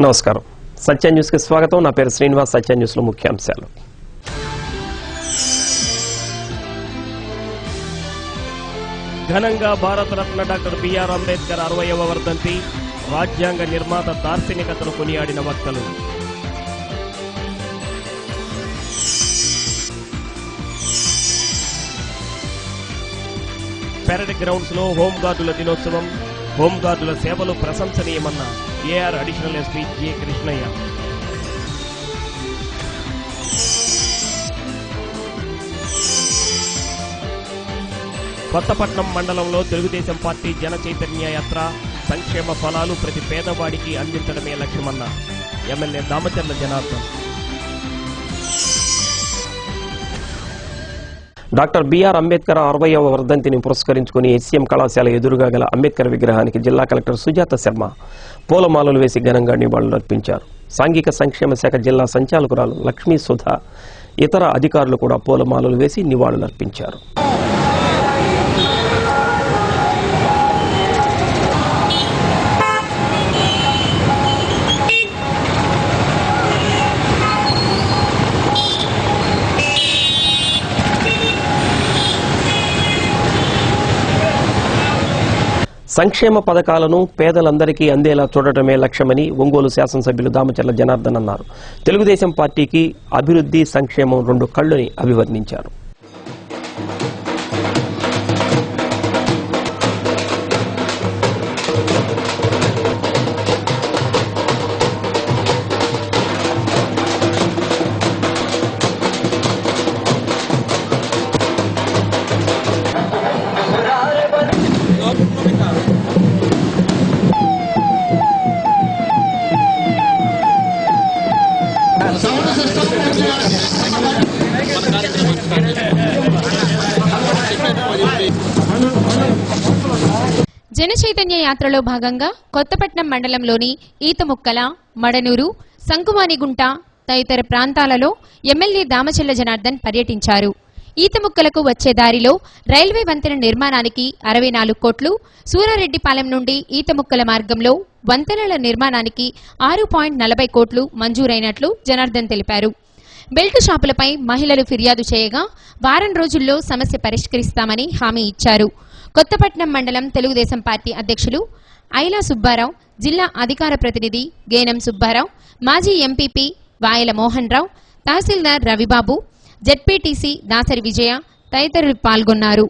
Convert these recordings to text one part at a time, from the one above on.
నమస్కారం. సత్య న్యూస్ కి స్వాగతం. నా పేరు శ్రీనివాస్. సత్య న్యూస్ లో ముఖ్యాంశాలు. ఘనంగా భారతరత్న డాక్టర్ బిఆర్ అంబేద్కర్ 60వ వర్ధంతి. రాజ్యాంగ నిర్మాత దార్శనికతను కొనియాడిన వక్తలు. పెరడ్ గ్రౌండ్స్ లో హోంగార్డుల దినోత్సవం. హోంగార్డుల సేవలు ప్రశంసనీయమన్న AR additional SP J Krishnaiah. Kothapatnam మండలంలో తెలుగుదేశం పార్టీ జన చైతన్య యాత్ర. సంక్షేమ ఫలాలు ప్రతి పేదవాడికి అందించడమే లక్ష్యమన్న MLA Damacharla Janardhan. Doctor BR Ambedkar 60వ వర్ధంతిని పురస్కరించుకుని ఎస్సీఎం కళాశాల ఎదురుగా గల అంబేద్కర్ విగ్రహానికి జిల్లా కలెక్టర్ సుజాత శర్మ పూలమాలలు వేసి ఘనంగా నివాళులర్పించారు. సాంఘిక సంక్షేమ శాఖ జిల్లా సంచాలకురాలు లక్ష్మీ సుధా ఇతర అధికారులు కూడా పూలమాలలు వేసి నివాళులర్పించారు. సంక్షేమ పథకాలను పేదలందరికీ అందేలా చూడటమే లక్ష్యమని ఒంగోలు శాసనసభ్యులు దామచర్ల జనార్దన్ అన్నారు. తెలుగుదేశం పార్టీకి అభివృద్ధి, సంక్షేమం 2 కళ్లని అభివర్ణించారు. జన చైతన్య యాత్రలో భాగంగా కొత్తపట్నం మండలంలోని ఈతముక్కల, మడనూరు, సంకువానిగుంట తదితర ప్రాంతాలలో ఎమ్మెల్యే దామచర్ల జనార్దన్ పర్యటించారు. ఈతముక్కలకు వచ్చే దారిలో రైల్వే వంతెన నిర్మాణానికి 64 కోట్లు, సూరారెడ్డిపాలెం నుండి ఈతముక్కల మార్గంలో వంతెనల నిర్మాణానికి 6.40 కోట్లు మంజూరైనట్లు జనార్దన్ తెలిపారు. బెల్ట్ షాపులపై మహిళలు ఫిర్యాదు చేయగా వారం రోజుల్లో సమస్య పరిష్కరిస్తామని హామీ ఇచ్చారు. కొత్తపట్నం మండలం తెలుగుదేశం పార్టీ అధ్యక్షులు ఐలా సుబ్బారావు, జిల్లా అధికార ప్రతినిధి గేనం సుబ్బారావు, మాజీ ఎంపీపీ వాయల మోహన్ రావు, తహసీల్దార్ రవిబాబు, జెడ్పీటీసీ దాసరి విజయ తదితరులు పాల్గొన్నారు.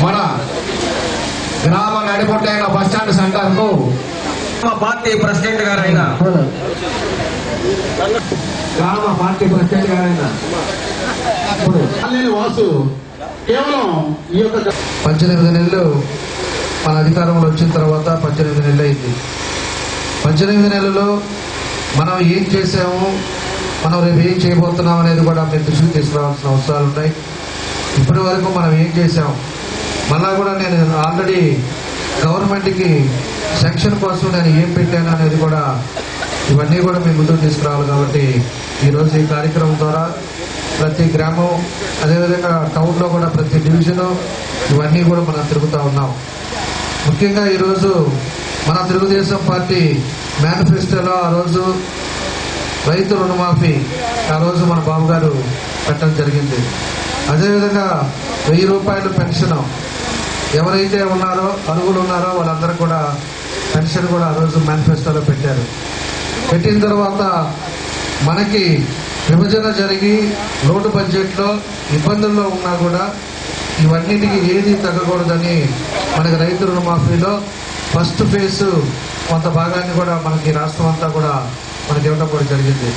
మన గ్రామ నడిపొట్టైన బస్టాండ్ సెంటర్ కు పార్టీ ప్రెసిడెంట్ గారైన వాసు కేవలం 18 నెలలు మన అధికారంలో వచ్చిన తర్వాత 18 నెలలు అయింది. 18 నెలల్లో మనం ఏం చేసాము, మనం రేపు ఏం చేయబోతున్నాం అనేది కూడా మీరు దృష్టికి తీసుకురావాల్సిన అవసరాలు ఉన్నాయి. ఇప్పటి వరకు మనం ఏం చేసాం, మళ్ళా కూడా నేను ఆల్రెడీ గవర్నమెంట్కి సెక్షన్ కోసం నేను ఏం పెట్టాను అనేది కూడా ఇవన్నీ కూడా మీ ముందుకు తీసుకురావాలి. కాబట్టి ఈరోజు ఈ కార్యక్రమం ద్వారా ప్రతి గ్రామం, అదేవిధంగా టౌన్లో కూడా ప్రతి డివిజను ఇవన్నీ కూడా మనం తిరుగుతూ ఉన్నాం. ముఖ్యంగా ఈరోజు మన తెలుగుదేశం పార్టీ మేనిఫెస్టోలో ఆ రోజు రైతు రుణమాఫీ ఆ రోజు మన బాబు గారు పెట్టడం జరిగింది. అదేవిధంగా 1000 రూపాయలు పెన్షన్ ఎవరైతే ఉన్నారో అర్హులు ఉన్నారో వాళ్ళందరూ కూడా పెన్షన్ కూడా ఆ రోజు మేనిఫెస్టోలో పెట్టారు. పెట్టిన తర్వాత మనకి విభజన జరిగి లోటు బడ్జెట్లో ఇబ్బందుల్లో ఉన్నా కూడా ఇవన్నిటికీ ఏది తగ్గకూడదని మనకి రైతు రుణమాఫీలో ఫస్ట్ ఫేజ్ కొంత భాగాన్ని కూడా మనకి రాష్ట్రం అంతా కూడా మనకి ఇవ్వడం కూడా జరిగింది.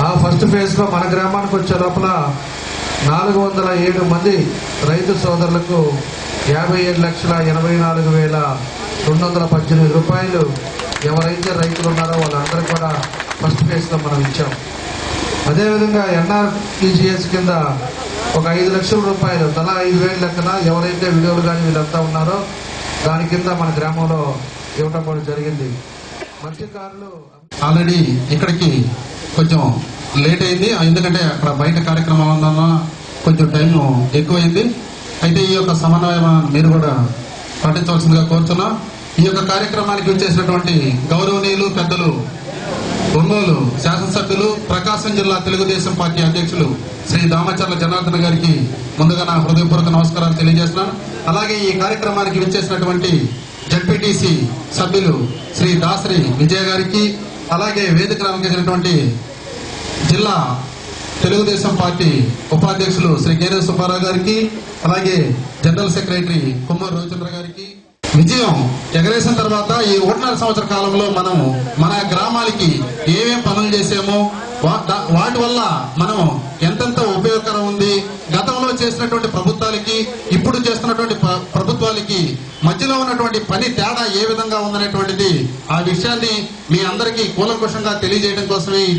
ఆ ఫస్ట్ ఫేజ్లో మన గ్రామానికి వచ్చే లోపల 407 మంది రైతు సోదరులకు 57,84,218 రూపాయలు ఎవరైతే రైతులు ఉన్నారో వాళ్ళందరూ కూడా ఫస్ట్ ఫేజ్లో మనం ఇచ్చాం. అదేవిధంగా NRTGS కింద ఒక 5 లక్షల రూపాయలు తలా 5,000 లెక్కన ఎవరైతే విలువలు కానీ వీళ్ళంతా ఉన్నారో దాని కింద మన గ్రామంలో ఇవ్వడం కూడా జరిగింది. మత్స్యకారులు ఆల్రెడీ ఇక్కడికి కొంచెం లేట్ అయింది, ఎందుకంటే అక్కడ బయట కార్యక్రమం వల్ల కొంచెం టైం ఎక్కువైంది. అయితే ఈ యొక్క సమన్వయం మీరు కూడా పాటించవలసిందిగా కోరుతున్నాం. ఈ యొక్క కార్యక్రమానికి వచ్చేసినటువంటి గౌరవనీయులు పెద్దలు ఒంగోలు శాసనసభ్యులు ప్రకాశం జిల్లా తెలుగుదేశం పార్టీ అధ్యక్షులు శ్రీ దామచర్ల జనార్దన్ గారికి ముందుగా నా హృదయపూర్వక నమస్కారాలు తెలియజేస్తున్నాను. అలాగే ఈ కార్యక్రమానికి విచ్చేసినటువంటి జడ్పీటీసీ సభ్యులు శ్రీ దాసరి విజయ గారికి, అలాగే వేదికను అలంకరించినటువంటి జిల్లా తెలుగుదేశం పార్టీ ఉపాధ్యక్షులు శ్రీ కేరే సుబ్బారావు గారికి, అలాగే జనరల్ సెక్రటరీ కుమ్మర్ రవిచంద్ర గారికి. విజయం ఎగరేసిన తర్వాత ఈ 1.5 సంవత్సర కాలంలో మనం మన గ్రామాలకి ఏమేం పనులు చేసామో వాటి వల్ల మనం ఎంతెంత ఉపయోగకరం ఉంది, గతంలో చేసినటువంటి ప్రభుత్వాలకి ఇప్పుడు చేస్తున్నటువంటి ప్రభుత్వాలకి మధ్యలో ఉన్నటువంటి పని తేడా ఏ విధంగా ఉందనేటువంటిది ఆ విషయాన్ని మీ అందరికీ కూలంకుషంగా తెలియజేయడం కోసమే ఈ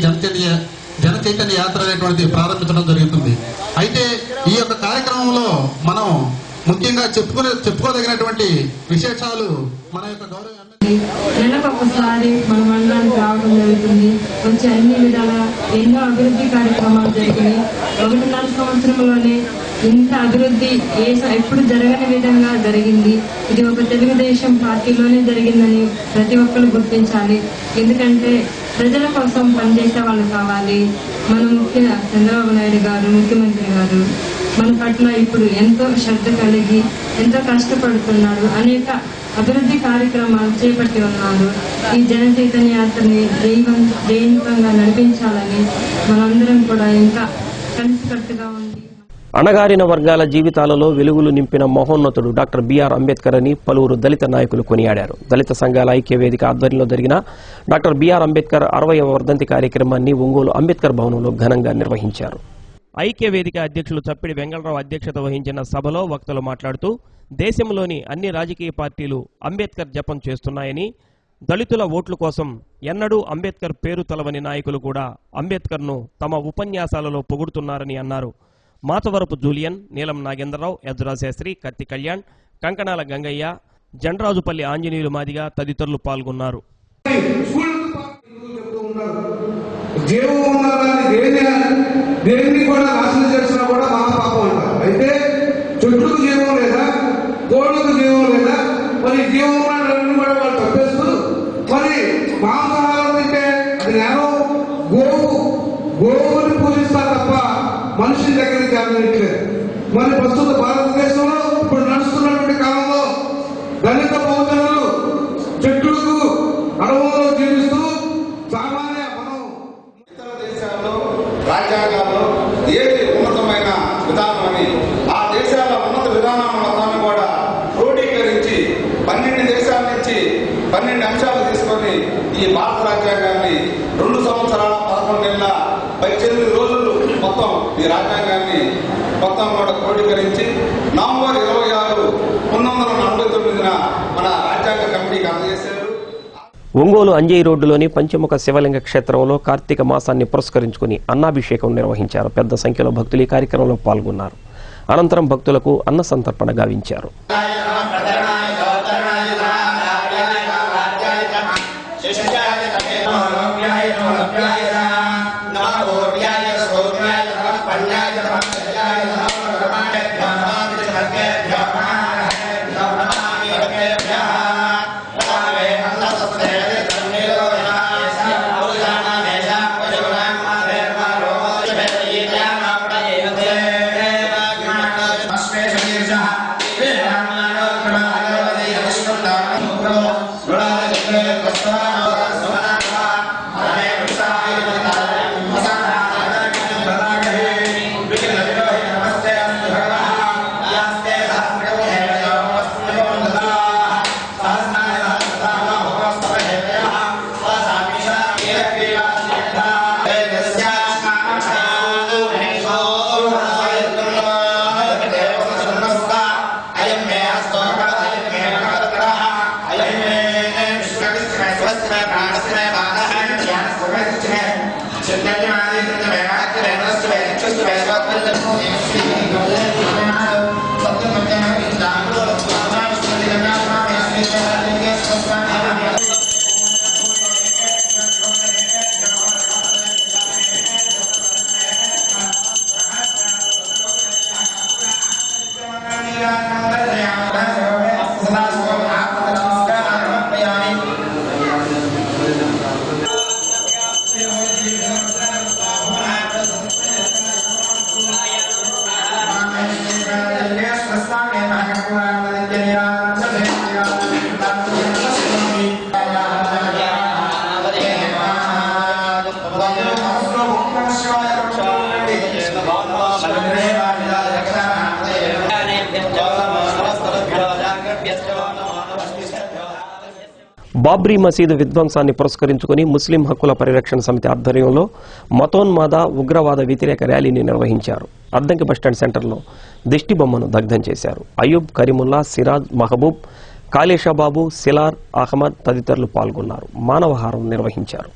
జన చైతన్య యాత్ర అనేటువంటిది ప్రారంభించడం జరుగుతుంది. అయితే ఈ యొక్క కార్యక్రమంలో మనం ముఖ్యంగా చెప్పుకోదగినటువంటి విశేషాలు మన యొక్క గౌరవ నెలకొకసారి మన మండలానికి రావడం జరుగుతుంది. వచ్చి అన్ని విధాల ఎన్నో అభివృద్ధి కార్యక్రమాలు జరిగినాయి. 1.5 సంవత్సరంలోనే ఇంత అభివృద్ధి ఎప్పుడు జరగని విధంగా జరిగింది. ఇది ఒక తెలుగుదేశం పార్టీలోనే జరిగిందని ప్రతి ఒక్కరు గుర్తించాలి. ఎందుకంటే ప్రజల కోసం పనిచేసే వాళ్ళు కావాలి. మన చంద్రబాబు నాయుడు గారు ముఖ్యమంత్రి గారు మన పట్ల ఇప్పుడు ఎంతో శ్రద్ధ కలిగి ఎంతో కష్టపడుతున్నాడు. అనేక అభివృద్ధి కార్యక్రమాలు చేపట్టి ఉన్నారు. ఈ జన చైతన్య యాత్రని జయవంతంగా నడిపించాలని మనందరం కూడా ఇంకా కలిసికట్టుగా ఉంది. అణగారిన వర్గాల జీవితాలలో వెలుగులు నింపిన మహోన్నతుడు డాక్టర్ బిఆర్ అంబేద్కర్ అని పలువురు దళిత నాయకులు కొనియాడారు. దళిత సంఘాల ఐక్య వేదిక ఆధ్వర్యంలో జరిగిన డాక్టర్ బిఆర్ అంబేద్కర్ 60వ వర్ధంతి కార్యక్రమాన్ని ఒంగోలు అంబేద్కర్ భవనంలో ఘనంగా నిర్వహించారు. ఐక్య వేదిక అధ్యక్షులు చప్పిడి వెంగళరావు అధ్యక్షత వహించిన సభలో వక్తలు మాట్లాడుతూ దేశంలోని అన్ని రాజకీయ పార్టీలు అంబేద్కర్ జపం చేస్తున్నాయని, దళితుల ఓట్ల కోసం ఎన్నడూ అంబేద్కర్ పేరు తలవని నాయకులు కూడా అంబేద్కర్ను తమ ఉపన్యాసాలలో పొగుడుతున్నారని అన్నారు. మాతవరపు జూలియన్, నీలం నాగేంద్రరావు, యజ్రాశాస్త్రి, కత్తి కళ్యాణ్, కంకణాల గంగయ్య, జండ్రాజుపల్లి ఆంజనేయులు మాదిగా తదితరులు పాల్గొన్నారు. దేన్ని కూడా నాశనం చేసినా కూడా మహాపాపం అంటారు. అయితే చెట్లకు జీవం లేదా, కోళ్ళకు జీవం లేదా, మరి జీవం ఉన్నటువంటి కూడా వాళ్ళు తప్పేస్తూ మరి మాంసాహారం తింటే అది నేరం. గోవుని పూజిస్తారు తప్ప మనిషి దగ్గరికి చేరలేదు. మరి ప్రస్తుత భారతదేశంలో ఇప్పుడు నడుస్తున్నటువంటి కాలంలో దళిత బహుజనులు చెట్లకు అడవుల్లో జీవిస్తూ సామాన్య మనం ఇతర దేశాల్లో రాజ్యాంగాల్లో ఏది ఉన్నతమైన విధానం అని ఆ దేశాల ఉన్నత విధానం మొత్తాన్ని కూడా క్రోడీకరించి 12 దేశాల నుంచి 12 అంశాలు తీసుకొని ఈ భారత రాజ్యాంగాన్ని 2 సంవత్సరాల 11 నెలల 18 రోజులు మొత్తం ఈ రాజ్యాంగాన్ని మొత్తం కూడా క్రోడీకరించి నవంబర్ 26, 1949 మన రాజ్యాంగ కమిటీకి అందజేశారు. ఒంగోలు అంజయ్ రోడ్డులోని పంచముఖ శివలింగ క్షేత్రంలో కార్తీక మాసాన్ని పురస్కరించుకుని అన్నాభిషేకం నిర్వహించారు. పెద్ద సంఖ్యలో భక్తులు ఈ కార్యక్రమంలో పాల్గొన్నారు. అనంతరం భక్తులకు అన్న సంతర్పణ గావించారు. బాబ్రీ మసీదు విధ్వంసాన్ని పురస్కరించుకుని ముస్లిం హక్కుల పరిరక్షణ సమితి ఆధ్వర్యంలో మతోన్మాద ఉగ్రవాద వ్యతిరేక ర్యాలీని నిర్వహించారు. అద్దంకి బస్టాండ్ సెంటర్లో దిష్టి బొమ్మను దగ్ధం చేశారు. అయూబ్, కరీముల్లా, సిరాజ్, మహబూబ్, కాళేషాబాబు, సిలార్, అహ్మద్ తదితరులు పాల్గొన్నారు. మానవహారం నిర్వహించారు.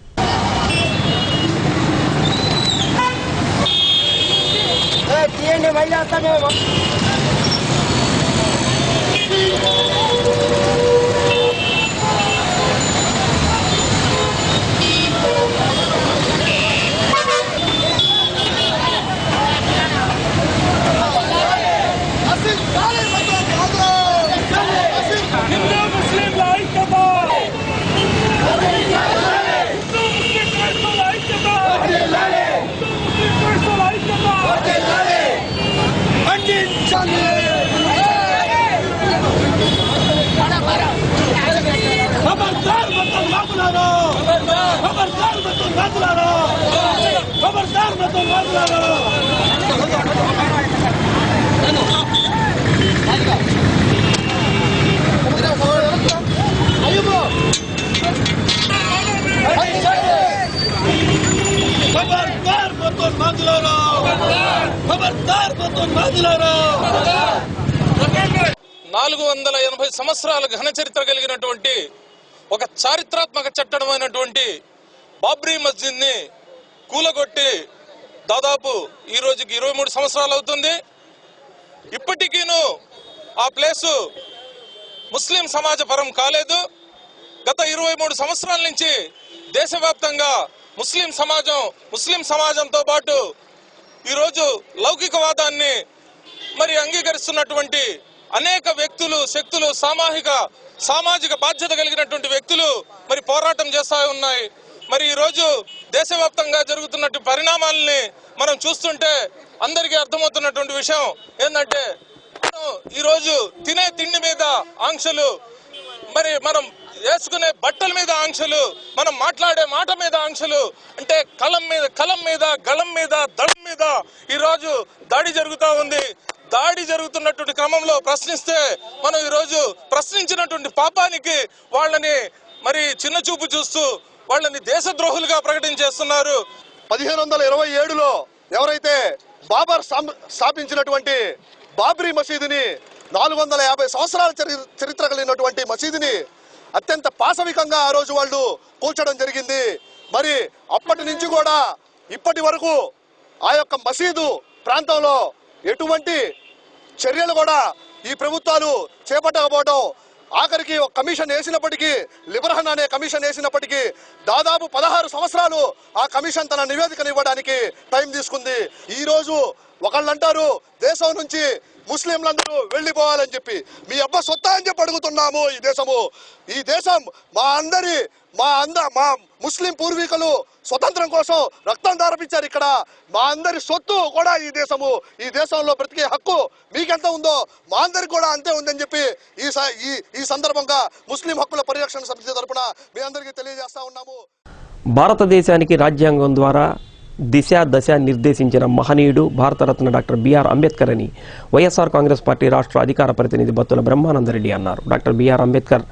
సంవత్సరాల ఘన చరిత్ర కలిగినటువంటి ఒక చారిత్రాత్మక చట్టమైనటువంటి బాబ్రీ మస్జిద్ ని కూలగొట్టి దాదాపు ఈ రోజుకి 23 సంవత్సరాలు అవుతుంది. ఇప్పటికీను ఆ ప్లేసు ముస్లిం సమాజ పరం కాలేదు. గత 23 సంవత్సరాల నుంచి దేశవ్యాప్తంగా ముస్లిం సమాజంతో పాటు ఈరోజు లౌకికవాదాన్ని మరి అంగీకరిస్తున్నటువంటి అనేక వ్యక్తులు, శక్తులు, సామాజిక బాధ్యత కలిగినటువంటి వ్యక్తులు మరి పోరాటం చేస్తూ ఉన్నాయి. మరి ఈ రోజు దేశవ్యాప్తంగా జరుగుతున్నటువంటి పరిణామాలని మనం చూస్తుంటే అందరికీ అర్థమవుతున్నటువంటి విషయం ఏంటంటే, ఈ రోజు తినే తిండి మీద ఆంక్షలు, మరి మనం వేసుకునే బట్టల మీద ఆంక్షలు, మనం మాట్లాడే మాట మీద ఆంక్షలు, అంటే కలం మీద గళం మీద దళం మీద ఈ రోజు దాడి జరుగుతూ ఉంది. దాడి జరుగుతున్నటువంటి క్రమంలో ప్రశ్నిస్తే మనం ఈ రోజు ప్రశ్నించినటువంటి పాపానికి వాళ్ళని మరి చిన్న చూపు చూస్తూ వాళ్ళని దేశద్రోహులుగా ప్రకటించేస్తున్నారు. 1527లో ఎవరైతే బాబర్ స్థాపించినటువంటి బాబ్రీ మసీదుని 450 సంవత్సరాల చరిత్ర కలిగినటువంటి మసీదుని అత్యంత పాశవికంగా ఆ రోజు వాళ్ళు కూల్చడం జరిగింది. మరి అప్పటి నుంచి కూడా ఇప్పటి వరకు ఆ యొక్క మసీదు ప్రాంతంలో ఎటువంటి చర్యలు కూడా ఈ ప్రభుత్వాలు చేపట్టకపోవడం, ఆఖరికి ఒక కమిషన్ వేసినప్పటికీ, లిబరహన్ అనే కమిషన్ వేసినప్పటికీ దాదాపు 16 సంవత్సరాలు ఆ కమిషన్ తన నివేదికను ఇవ్వడానికి టైం తీసుకుంది. ఈ రోజు ఒకళ్ళు అంటారు దేశం నుంచి ముస్లింలందరూ వెళ్ళిపోవాలని చెప్పి, మీ అబ్బ సొత్తా అని చెప్పి అడుగుతున్నాము. ఈ దేశం మా ముస్లిం పూర్వీకులు స్వతంత్రం కోసం రక్తం దారపించారు. ఇక్కడ మా అందరి సొత్తు కూడా ఈ దేశంలో బ్రతికే హక్కు మీకెంత ఉందో మా అందరికి కూడా అంతే ఉందని చెప్పి ఈ సందర్భంగా ముస్లిం హక్కుల పరిరక్షణ సమితి తరపున మీ అందరికీ తెలియజేస్తా ఉన్నాము. భారతదేశానికి రాజ్యాంగం ద్వారా దిశ దశ నిర్దేశించిన మహనీయుడు భారతరత్న డాక్టర్ బిఆర్ అంబేద్కర్ అని వైఎస్ఆర్ కాంగ్రెస్ పార్టీ రాష్ట్ర అధికార ప్రతినిధి బత్తుల బ్రహ్మానందరెడ్డి అన్నారు. డాక్టర్ బిఆర్ అంబేద్కర్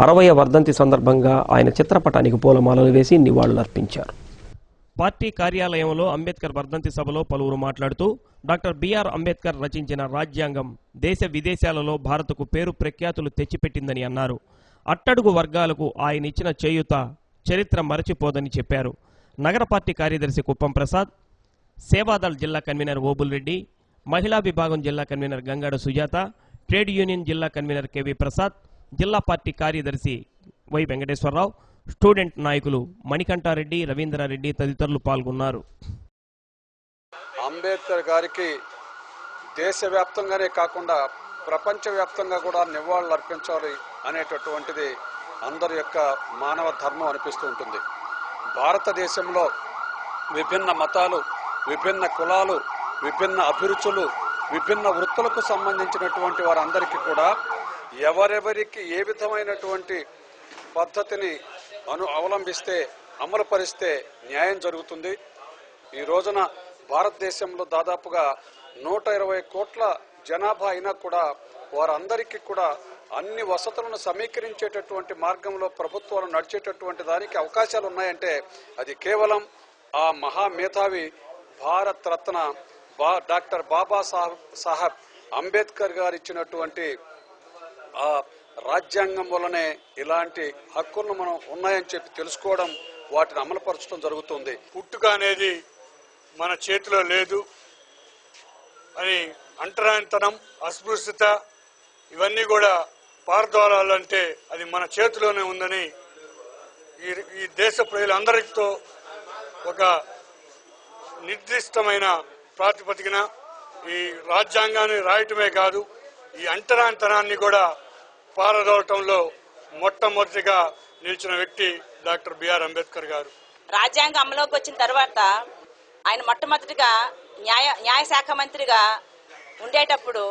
60వ వర్ధంతి సందర్భంగా ఆయన చిత్రపటానికి పూలమాలలు వేసి నివాళులర్పించారు. పార్టీ కార్యాలయంలో అంబేద్కర్ వర్ధంతి సభలో పలువురు మాట్లాడుతూ డాక్టర్ బిఆర్ అంబేద్కర్ రచించిన రాజ్యాంగం దేశ విదేశాలలో భారత్కు పేరు ప్రఖ్యాతులు తెచ్చిపెట్టిందని అన్నారు. అట్టడుగు వర్గాలకు ఆయన ఇచ్చిన చేయూత చరిత్ర మరచిపోదని చెప్పారు. నగర పార్టీ కార్యదర్శి కుప్పం ప్రసాద్, సేవాదళ్ జిల్లా కన్వీనర్ ఓబుల్ రెడ్డి, మహిళా విభాగం జిల్లా convener Gangada Sujatha, trade union జిల్లా కన్వీనర్ కెవి ప్రసాద్, జిల్లా పార్టీ కార్యదర్శి వై వెంకటేశ్వరరావు, స్టూడెంట్ నాయకులు మణికంఠారెడ్డి, రవీంద్రారెడ్డి తదితరులు పాల్గొన్నారు. అంబేద్కర్ గారికి దేశవ్యాప్తంగానే కాకుండా ప్రపంచవ్యాప్తంగా కూడా నివాళులు అర్పించాలి అనేటటువంటిది అందరి యొక్క మానవ ధర్మం అనిపిస్తూ ఉంటుంది. భారతదేశంలో విభిన్న మతాలు, విభిన్న కులాలు, విభిన్న అభిరుచులు, విభిన్న వృత్తులకు సంబంధించినటువంటి వారందరికీ కూడా ఎవరెవరికి ఏ విధమైనటువంటి పద్ధతిని అవలంబిస్తే అమలుపరిస్తే న్యాయం జరుగుతుంది. ఈ రోజున భారతదేశంలో దాదాపుగా 120 కోట్ల జనాభా అయినా కూడా వారందరికీ కూడా అన్ని వసతులను సమీకరించేటటువంటి మార్గంలో ప్రభుత్వాలు నడిచేటటువంటి దానికి అవకాశాలు ఉన్నాయంటే అది కేవలం ఆ మహామేధావి భారత రత్న డాక్టర్ బాబా సాహెబ్ అంబేద్కర్ గారు ఇచ్చినటువంటి ఆ రాజ్యాంగం వల్లనే ఇలాంటి హక్కులను మనం ఉన్నాయని చెప్పి తెలుసుకోవడం, వాటిని అమలుపరచడం జరుగుతుంది. పుట్టుక అనేది మన చేతిలో లేదు అని అంటరానితనం, అస్పృశ్యత ఇవన్నీ కూడా పారదోలాలంటే అది మన చేతిలోనే ఉందని ఈ దేశ ప్రజలందరితో ఒక నిర్దిష్టమైన ప్రాతిపదికన ఈ రాజ్యాంగాన్ని రాయటమే కాదు, ఈ అంటరానితనాన్ని కూడా పారదోలటంలో మొట్టమొదటిగా నిలిచిన వ్యక్తి డాక్టర్ బిఆర్ అంబేద్కర్ గారు. రాజ్యాంగం అమలులోకి వచ్చిన తర్వాత ఆయన మొట్టమొదటిగా న్యాయశాఖ మంత్రిగా ఉండేటప్పుడు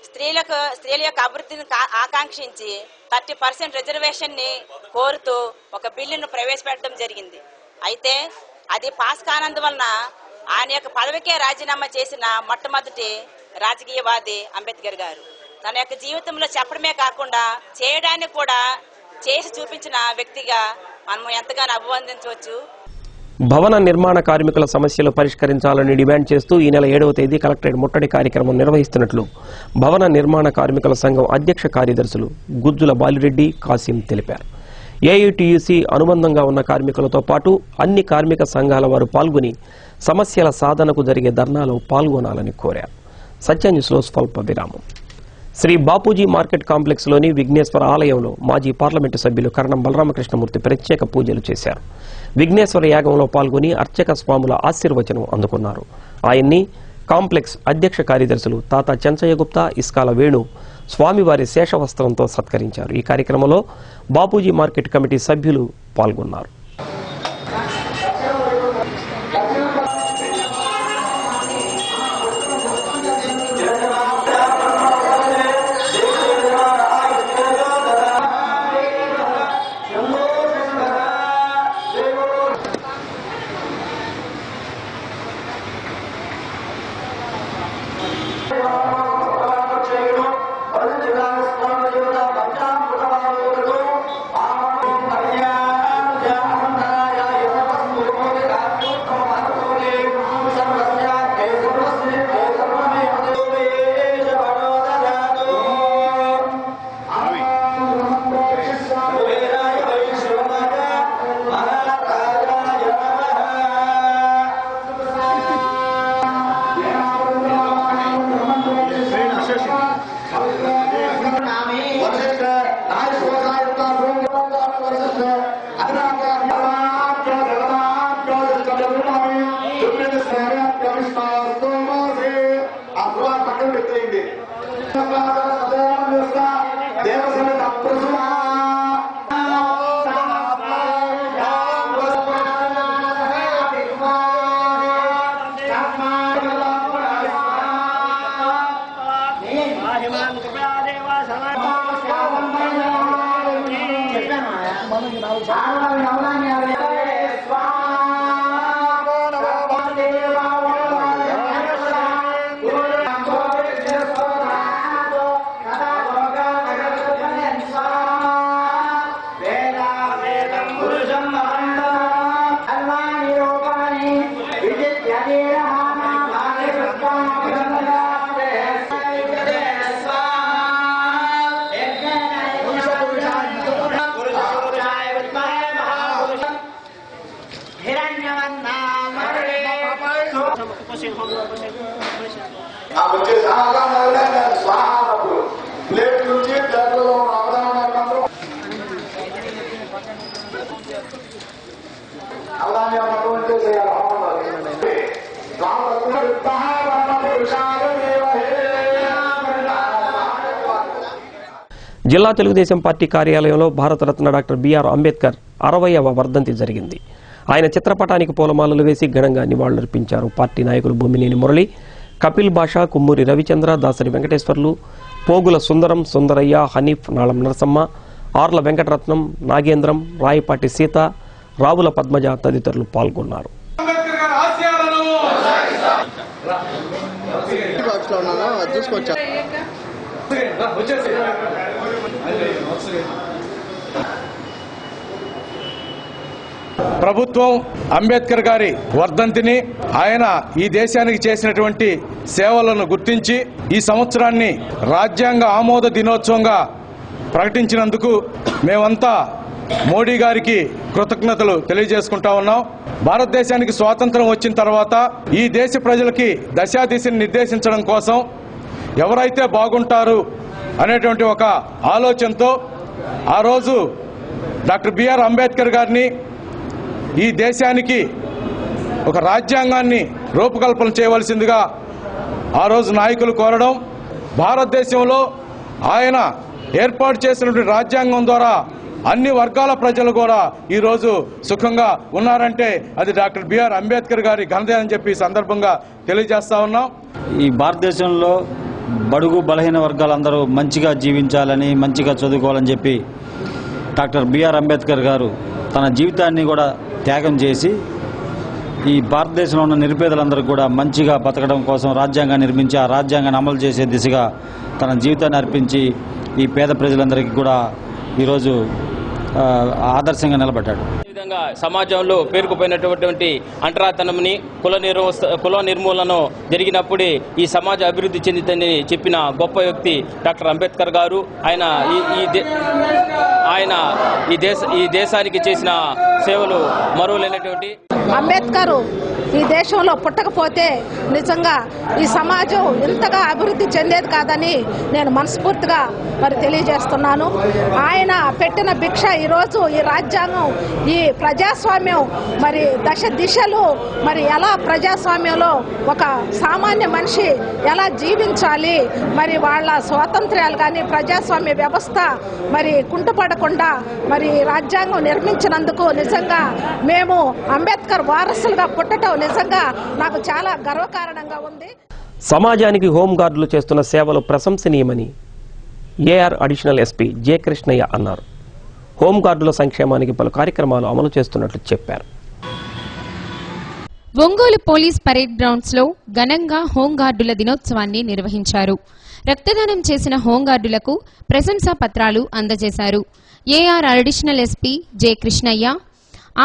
స్త్రీల యొక్క అభివృద్ధిని ఆకాంక్షించి 30% రిజర్వేషన్ ని కోరుతూ ఒక బిల్లును ప్రవేశపెట్టడం జరిగింది. అయితే అది పాస్ కానందువలన ఆయన యొక్క పదవికే రాజీనామా చేసిన మొట్టమొదటి రాజకీయవాది అంబేద్కర్ గారు. తన యొక్క జీవితంలో చెప్పడమే కాకుండా చేయడానికి కూడా చేసి చూపించిన వ్యక్తిగా మనం ఎంతగానో అభివందించవచ్చు. భవన నిర్మాణ కార్మికుల సమస్యలు పరిష్కరించాలని డిమాండ్ చేస్తూ ఈ నెల 7వ తేదీ కలెక్టరేట్ ముట్టడి కార్యక్రమం నిర్వహిస్తున్నట్లు భవన నిర్మాణ కార్మికుల సంఘం అధ్యక్ష కార్యదర్శులు గుజ్జుల బాలిరెడ్డి, కాసిం తెలిపారు. ఏఐటీయూసీ అనుబంధంగా ఉన్న కార్మికులతో పాటు అన్ని కార్మిక సంఘాల వారు పాల్గొని సమస్యల సాధనకు జరిగే ధర్నాలో పాల్గొనాలని కోరారు. సత్యన్యూస్లో స్వల్ప విరామం. శ్రీ బాపూజీ మార్కెట్ కాంప్లెక్స్ లోని విఘ్నేశ్వర ఆలయంలో మాజీ పార్లమెంటు సభ్యులు కరణం బలరామకృష్ణమూర్తి ప్రత్యేక పూజలు చేశారు. విఘ్నేశ్వర యాగంలో పాల్గొని అర్చక స్వాముల ఆశీర్వచనం అందుకున్నారు. ఆయన్ని కాంప్లెక్స్ అధ్యక్ష కార్యదర్శులు తాతా చెంచయ్య గుప్తా, ఇస్కాల వేణు స్వామివారి శేషవస్త్రంతో సత్కరించారు. ఈ కార్యక్రమంలో బాపూజీ మార్కెట్ కమిటీ సభ్యులు పాల్గొన్నారు. నాకు వచ్చే స్వాహానప్పుడు ప్లేట్ నుంచి ప్లేట్లో అవధానం జిల్లా తెలుగుదేశం పార్టీ కార్యాలయంలో భారతరత్న డాక్టర్ బిఆర్ అంబేద్కర్ 60వ వర్ధంతి జరిగింది. ఆయన చిత్రపటానికి పూలమాలలు వేసి ఘనంగా నివాళులర్పించారు. పార్టీ నాయకులు బొమ్మినేని మురళి, కపిల్ బాషా, కుమ్మూరి రవిచంద్ర, దాసరి వెంకటేశ్వర్లు, పోగుల సుందరం, సుందరయ్య, హనీఫ్, నాళం నరసమ్మ, ఆర్ల వెంకటరత్నం, నాగేంద్రం, రాయపాటి సీత, రావుల పద్మజ తదితరులు పాల్గొన్నారు. ప్రభుత్వం అంబేద్కర్ గారి వర్ధంతిని, ఆయన ఈ దేశానికి చేసినటువంటి సేవలను గుర్తించి ఈ సంవత్సరాన్ని రాజ్యాంగ ఆమోద దినోత్సవంగా ప్రకటించినందుకు మేమంతా మోడీ గారికి కృతజ్ఞతలు తెలియజేసుకుంటా ఉన్నాం. భారతదేశానికి స్వాతంత్రం వచ్చిన తర్వాత ఈ దేశ ప్రజలకి దశాదిశని నిర్దేశించడం కోసం ఎవరైతే బాగుంటారు అనేటువంటి ఒక ఆలోచనతో ఆ రోజు డాక్టర్ బిఆర్ అంబేద్కర్ గారిని ఈ దేశానికి ఒక రాజ్యాంగాన్ని రూపకల్పన చేయవలసిందిగా ఆ రోజు నాయకులు కోరడం, భారతదేశంలో ఆయన ఏర్పాటు చేసినటువంటి రాజ్యాంగం ద్వారా అన్ని వర్గాల ప్రజలు కూడా ఈరోజు సుఖంగా ఉన్నారంటే అది డాక్టర్ బిఆర్ అంబేద్కర్ గారి ఘనత అని చెప్పి సందర్భంగా తెలియజేస్తా ఉన్నాం. ఈ భారతదేశంలో బడుగు బలహీన వర్గాలందరూ మంచిగా జీవించాలని, మంచిగా చదువుకోవాలని చెప్పి డాక్టర్ బిఆర్ అంబేద్కర్ గారు తన జీవితాన్ని కూడా త్యాగం చేసి ఈ భారతదేశంలో ఉన్న నిరుపేదలందరూ కూడా మంచిగా బతకడం కోసం రాజ్యాంగాన్ని నిర్మించి ఆ రాజ్యాంగాన్ని అమలు చేసే దిశగా తన జీవితాన్ని అర్పించి ఈ పేద ప్రజలందరికీ కూడా ఈరోజు ఆదర్శంగా నిలబడ్డాడు. ఈ విధంగా సమాజంలో పేరుకుపోయినటువంటి అంటరాతనంని కుల నిర్మూలన జరిగినప్పుడే ఈ సమాజ అభివృద్ధి చెందుతుందని చెప్పిన గొప్ప వ్యక్తి డాక్టర్ అంబేద్కర్ గారు. ఆయన ఈ దేశానికి చేసిన సేవలు మరువలేనటువంటి అంబేద్కర్ ఈ దేశంలో పుట్టకపోతే నిజంగా ఈ సమాజం ఇంతగా అభివృద్ధి చెందేది కాదని నేను మనస్ఫూర్తిగా మరి తెలియజేస్తున్నాను. ఆయన పెట్టిన భిక్ష ఈరోజు ఈ రాజ్యాంగం, ఈ ప్రజాస్వామ్యం మరి దిశలు మరి ఎలా ప్రజాస్వామ్యంలో ఒక సామాన్య మనిషి ఎలా జీవించాలి, మరి వాళ్ళ స్వాతంత్ర్యాలు కానీ ప్రజాస్వామ్య వ్యవస్థ మరి కుంటుపడకుండా మరి రాజ్యాంగం నిర్మించినందుకు నిజంగా మేము అంబేద్కర్ వారసులుగా పుట్టడం నిజంగా నాకు చాలా గర్వకారణంగా ఉంది. సమాజానికి హోంగార్డులు చేస్తున్న సేవలు ప్రశంసనీయమని AR additional SP J Krishnaiah అన్నారు. హోంగార్డుల సంక్షేమానికి పలు కార్యక్రమాలు అమలు చేస్తున్నట్లు చెప్పారు. ఒంగోలు పోలీస్ పరేడ్ గ్రౌండ్స్ లో ఘనంగా హోంగార్డుల దినోత్సవాన్ని నిర్వహించారు. రక్తదానం చేసిన హోంగార్డులకు ప్రశంసా పత్రాలు అందజేశారు. AR additional SP J Krishnaiah,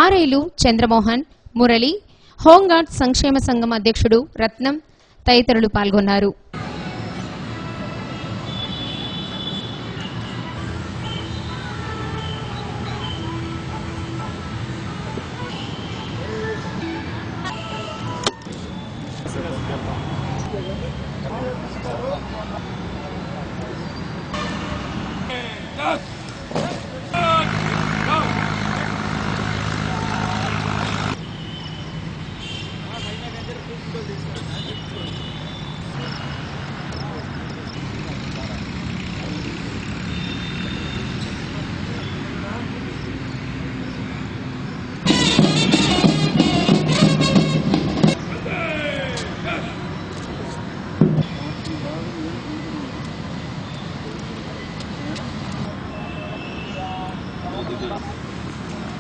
ఆర్ఐలు చంద్రమోహన్, మురళి, హోంగార్డ్ సంక్షేమ సంఘం అధ్యక్షుడు రత్నం తదితరులు పాల్గొన్నారు.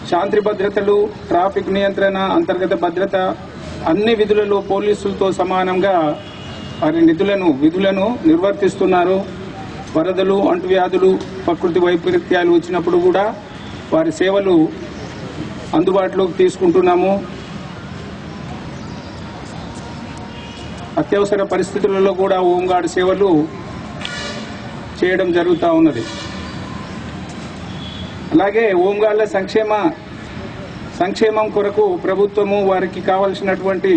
శాంతి భద్రతలు, ట్రాఫిక్ నియంత్రణ, అంతర్గత భద్రత అన్ని విధులలో పోలీసులతో సమానంగా వారి విధులను నిర్వర్తిస్తున్నారు. వరదలు, అంటువ్యాధులు, ప్రకృతి వైపరీత్యాలు వచ్చినప్పుడు కూడా వారి సేవలు అందుబాటులోకి తీసుకుంటున్నాము. అత్యవసర పరిస్థితులలో కూడా హోంగార్డ్ సేవలు చేయడం జరుగుతూ ఉన్నది. అలాగే హోంగార్డుల సంక్షేమం కొరకు ప్రభుత్వము వారికి కావలసినటువంటి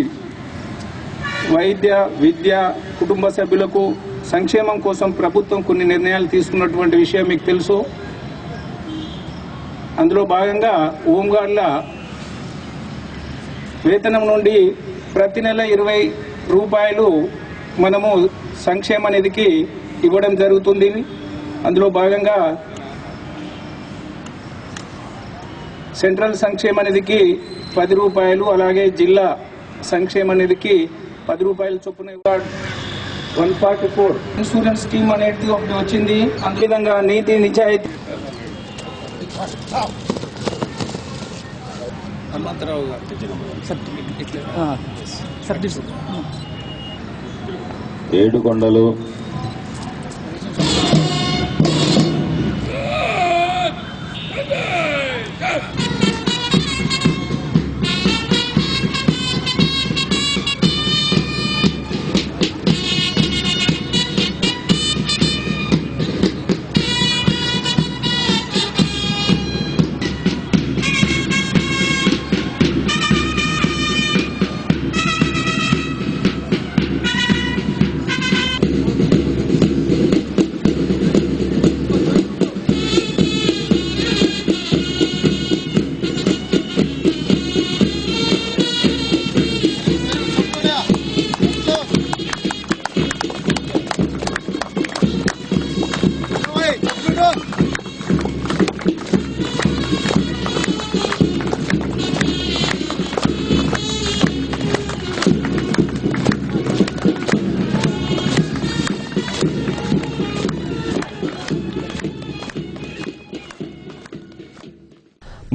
వైద్య, విద్య, కుటుంబ సభ్యులకు సంక్షేమం కోసం ప్రభుత్వం కొన్ని నిర్ణయాలు తీసుకున్నటువంటి విషయం మీకు తెలుసు. అందులో భాగంగా హోంగార్డుల వేతనం నుండి ప్రతి నెల 20 రూపాయలు మనము సంక్షేమ నిధికి ఇవ్వడం జరుగుతుంది. అందులో భాగంగా సెంట్రల్ సంక్షేమ నిధికి 10 రూపాయలు, అలాగే జిల్లా సంక్షేమ నిధికి 10 రూపాయల చొప్పున 144 ఇన్సూరెన్స్ స్కీమ్ అనేది ఒకటి వచ్చింది. అదేవిధంగా నీతి నిజాయితీ హనుమంతరావు గారు ఏడుకొండలు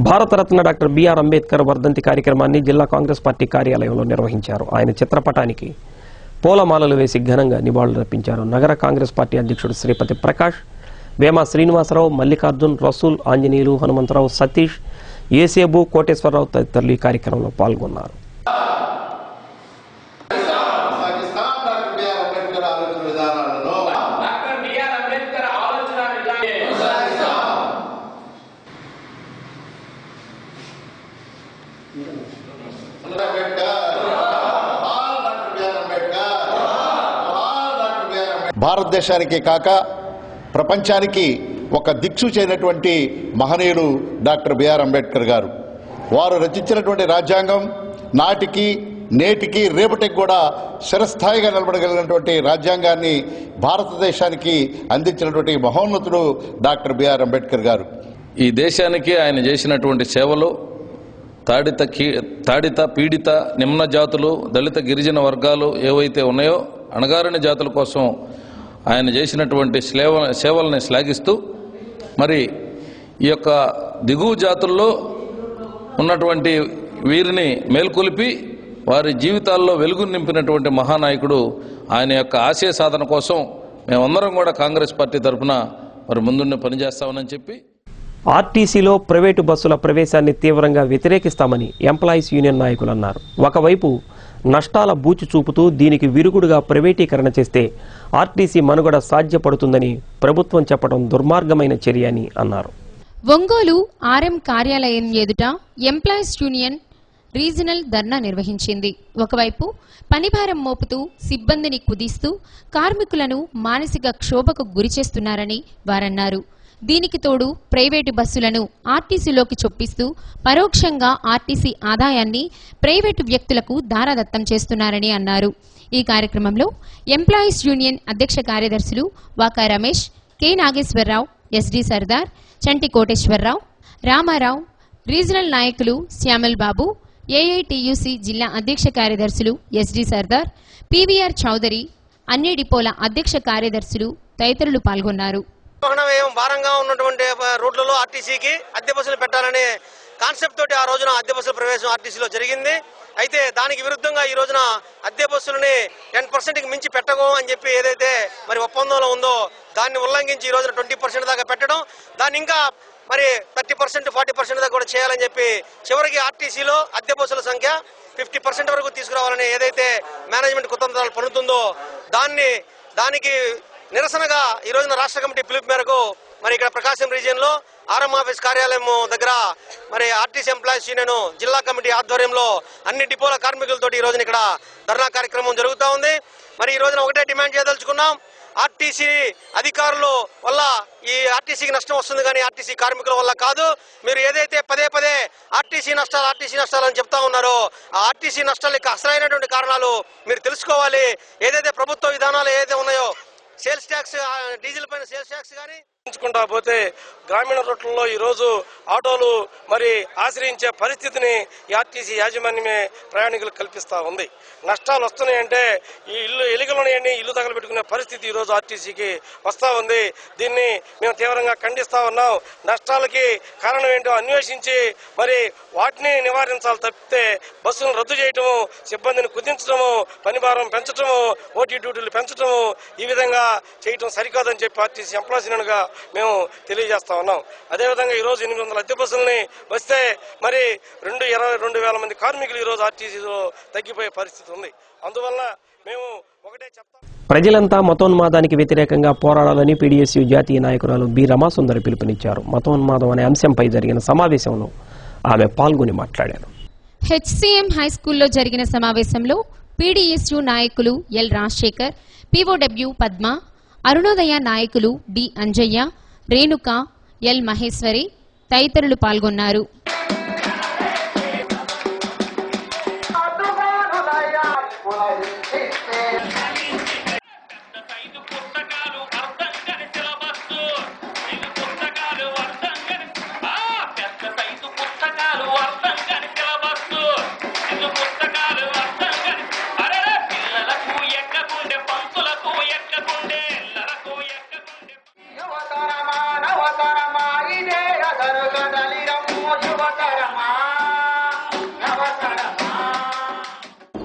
భారతరత్న డాక్టర్ బిఆర్ అంబేద్కర్ వర్ధంతి కార్యక్రమాన్ని జిల్లా కాంగ్రెస్ పార్టీ కార్యాలయంలో నిర్వహించారు. ఆయన చిత్రపటానికి పూలమాలలు వేసి ఘనంగా నివాళులర్పించారు. నగర కాంగ్రెస్ పార్టీ అధ్యక్షుడు శ్రీపతి ప్రకాష్, వేమ శ్రీనివాసరావు, మల్లికార్జున్, రసూల్, ఆంజనేయులు, హనుమంతరావు, సతీష్, ఏసేబు, కోటేశ్వరరావు తదితరులు ఈ కార్యక్రమంలో పాల్గొన్నారు. భారతదేశానికి కాక ప్రపంచానికి ఒక దిక్సూచైనటువంటి మహనీయుడు డాక్టర్ బిఆర్ అంబేద్కర్ గారు. వారు రచించినటువంటి రాజ్యాంగం నాటికి నేటికి రేపటికి కూడా చిరస్థాయిగా నిలబడగలిగినటువంటి రాజ్యాంగాన్ని భారతదేశానికి అందించినటువంటి మహోన్నతుడు డాక్టర్ బిఆర్ అంబేద్కర్ గారు. ఈ దేశానికి ఆయన చేసినటువంటి సేవలు తాడిత పీడిత నిమ్న జాతులు, దళిత గిరిజన వర్గాలు ఏవైతే ఉన్నాయో అణగారిన జాతుల కోసం ఆయన చేసినటువంటి సేవల్ని శ్లాఘిస్తూ మరి ఈ యొక్క దిగువ జాతుల్లో ఉన్నటువంటి వీరిని మేల్కొలిపి వారి జీవితాల్లో వెలుగు నింపినటువంటి మహానాయకుడు. ఆయన యొక్క ఆశయ సాధన కోసం మేమందరం కూడా కాంగ్రెస్ పార్టీ తరఫున మరి ముందుండి పనిచేస్తామని చెప్పి ఆర్టీసీలో ప్రైవేటు బస్సుల ప్రవేశాన్ని తీవ్రంగా వ్యతిరేకిస్తామని ఎంప్లాయీస్ యూనియన్ నాయకులు అన్నారు. ఒకవైపు నష్టాల బూచి చూపుతూ దీనికి విరుగుడుగా ప్రైవేటీకరణ చేస్తే ఆర్టీసీ మనుగడ సాధ్యపడుతుందని ప్రభుత్వం చెప్పడం దుర్మార్గమైన చర్య అని అన్నారు. ఒంగోలు ఆర్ఎం కార్యాలయం ఎదుట ఎంప్లాయీస్ యూనియన్ రీజనల్ ధర్నా నిర్వహించింది. ఒకవైపు పనిభారం మోపుతూ సిబ్బందిని కుదిస్తూ కార్మికులను మానసిక క్షోభకు గురిచేస్తున్నారని వారన్నారు. దీనికి తోడు ప్రైవేటు బస్సులను ఆర్టీసీలోకి చొప్పిస్తూ పరోక్షంగా ఆర్టీసీ ఆదాయాన్ని ప్రైవేటు వ్యక్తులకు దారాదత్తం చేస్తున్నారని అన్నారు. ఈ కార్యక్రమంలో ఎంప్లాయీస్ యూనియన్ అధ్యక్ష కార్యదర్శులు వాకా రమేష్, కె నాగేశ్వరరావు, ఎస్డి సర్దార్, చంటి కోటేశ్వరరావు, రామారావు, రీజనల్ నాయకులు శ్యామల్ బాబు, ఏఐటియుసి జిల్లా అధ్యక్ష కార్యదర్శులు ఎస్డి సర్దార్, పివిఆర్ చౌదరి, అన్ని డిపోల అధ్యక్ష కార్యదర్శులు తదితరులు పాల్గొన్నారు. భారంగా ఉన్నటువంటి రోడ్లలో ఆర్టీసీకి అద్దె బస్సులు పెట్టాలనే కాన్సెప్ట్ తోటి ఆ రోజున అద్దె బస్సుల ప్రవేశం ఆర్టీసీలో జరిగింది. అయితే దానికి విరుద్ధంగా ఈ రోజున అద్దె బస్సులని 10% మించి పెట్టకు అని చెప్పి ఏదైతే మరి ఒప్పందంలో ఉందో దాన్ని ఉల్లంఘించి ఈ రోజున 20% దాకా పెట్టడం, దాన్ని ఇంకా మరి 30%, 40% దాకా కూడా చేయాలని చెప్పి చివరికి ఆర్టీసీలో అద్దె బస్సుల సంఖ్య 50% వరకు తీసుకురావాలని ఏదైతే మేనేజ్మెంట్ కుతంత్రాలు పన్నుతుందో దానికి నిరసనగా ఈ రోజున రాష్ట్ర కమిటీ పిలుపు మేరకు మరి ఇక్కడ ప్రకాశం రీజియన్ లో ఆర్ఎం ఆఫీస్ కార్యాలయం దగ్గర మరి ఆర్టీసీ ఎంప్లాయీస్ యూనియన్ జిల్లా కమిటీ ఆధ్వర్యంలో అన్ని డిపోల కార్మికులతో ఈ రోజున ఇక్కడ ధర్నా కార్యక్రమం జరుగుతూ ఉంది. మరి ఈ రోజున ఒకటే డిమాండ్ చేయదలుచుకున్నాం, ఆర్టీసీ అధికారుల వల్ల ఈ ఆర్టీసీకి నష్టం వస్తుంది కానీ ఆర్టీసీ కార్మికుల వల్ల కాదు. మీరు ఏదైతే పదే పదే ఆర్టీసీ నష్టాలు అని చెప్తా ఉన్నారో ఆ ఆర్టీసీ నష్టాలకు అసలైనటువంటి కారణాలు మీరు తెలుసుకోవాలి. ఏదైతే ప్రభుత్వ విధానాలు ఏదైతే ఉన్నాయో సేల్స్ ట్యాక్స్, డీజిల్ పైన సేల్స్ ట్యాక్స్ కానీ కుంటా పోతే గ్రామీణ రూట్లలో ఈ రోజు ఆటోలు మరి ఆశ్రయించే పరిస్థితిని ఆర్టీసీ యాజమాన్యమే ప్రయాణికులకు కల్పిస్తా ఉంది. నష్టాలు వస్తున్నాయంటే ఈ ఎలుకలున్నాయండి ఇల్లు తగలబెట్టుకునే పరిస్థితి ఈ రోజు ఆర్టీసీకి వస్తా ఉంది. దీన్ని మేము తీవ్రంగా ఖండిస్తా ఉన్నాం. నష్టాలకి కారణం ఏంటో అన్వేషించి మరి వాటిని నివారించాలి తప్పితే బస్సును రద్దు చేయటము, సిబ్బందిని కుదించడము, పనిభారం పెంచడము, ఓటీ డ్యూటీలు పెంచడము ఈ విధంగా చేయటం సరికాదని చెప్పి ఆర్టీసీ ఎంప్లాయీస్ యూనియన్గా మేము తెలియజేస్తా ఉన్నాం. అదేవిధంగా ఈరోజు 800 అద్దె బస్సులని వస్తే మరి 22,000 మంది కార్మికులు ఈరోజు ఆర్టీసీలో తగ్గిపోయే పరిస్థితి ఉంది. అందువల్ల మేము ఒకటే చెప్తాం, ప్రజలంతా మతోన్మాదానికి వ్యతిరేకంగా పోరాడాలని పీడీఎస్యూ జాతీయ నాయకురాలు బి రమాసుందరి పిలుపునిచ్చారు. మతోన్మాదం అనే అంశంపై జరిగిన సమావేశంలో ఆమె పాల్గొని మాట్లాడారు. హెచ్సీఎం హైస్కూల్లో జరిగిన సమావేశంలో పీడీఎస్యూ నాయకులు ఎల్ రాజశేఖర్, పీఓడబ్ల్యూ పద్మ, అరుణోదయ నాయకులు డి అంజయ్య, రేణుక, ఎల్ మహేశ్వరి తదితరులు పాల్గొన్నారు.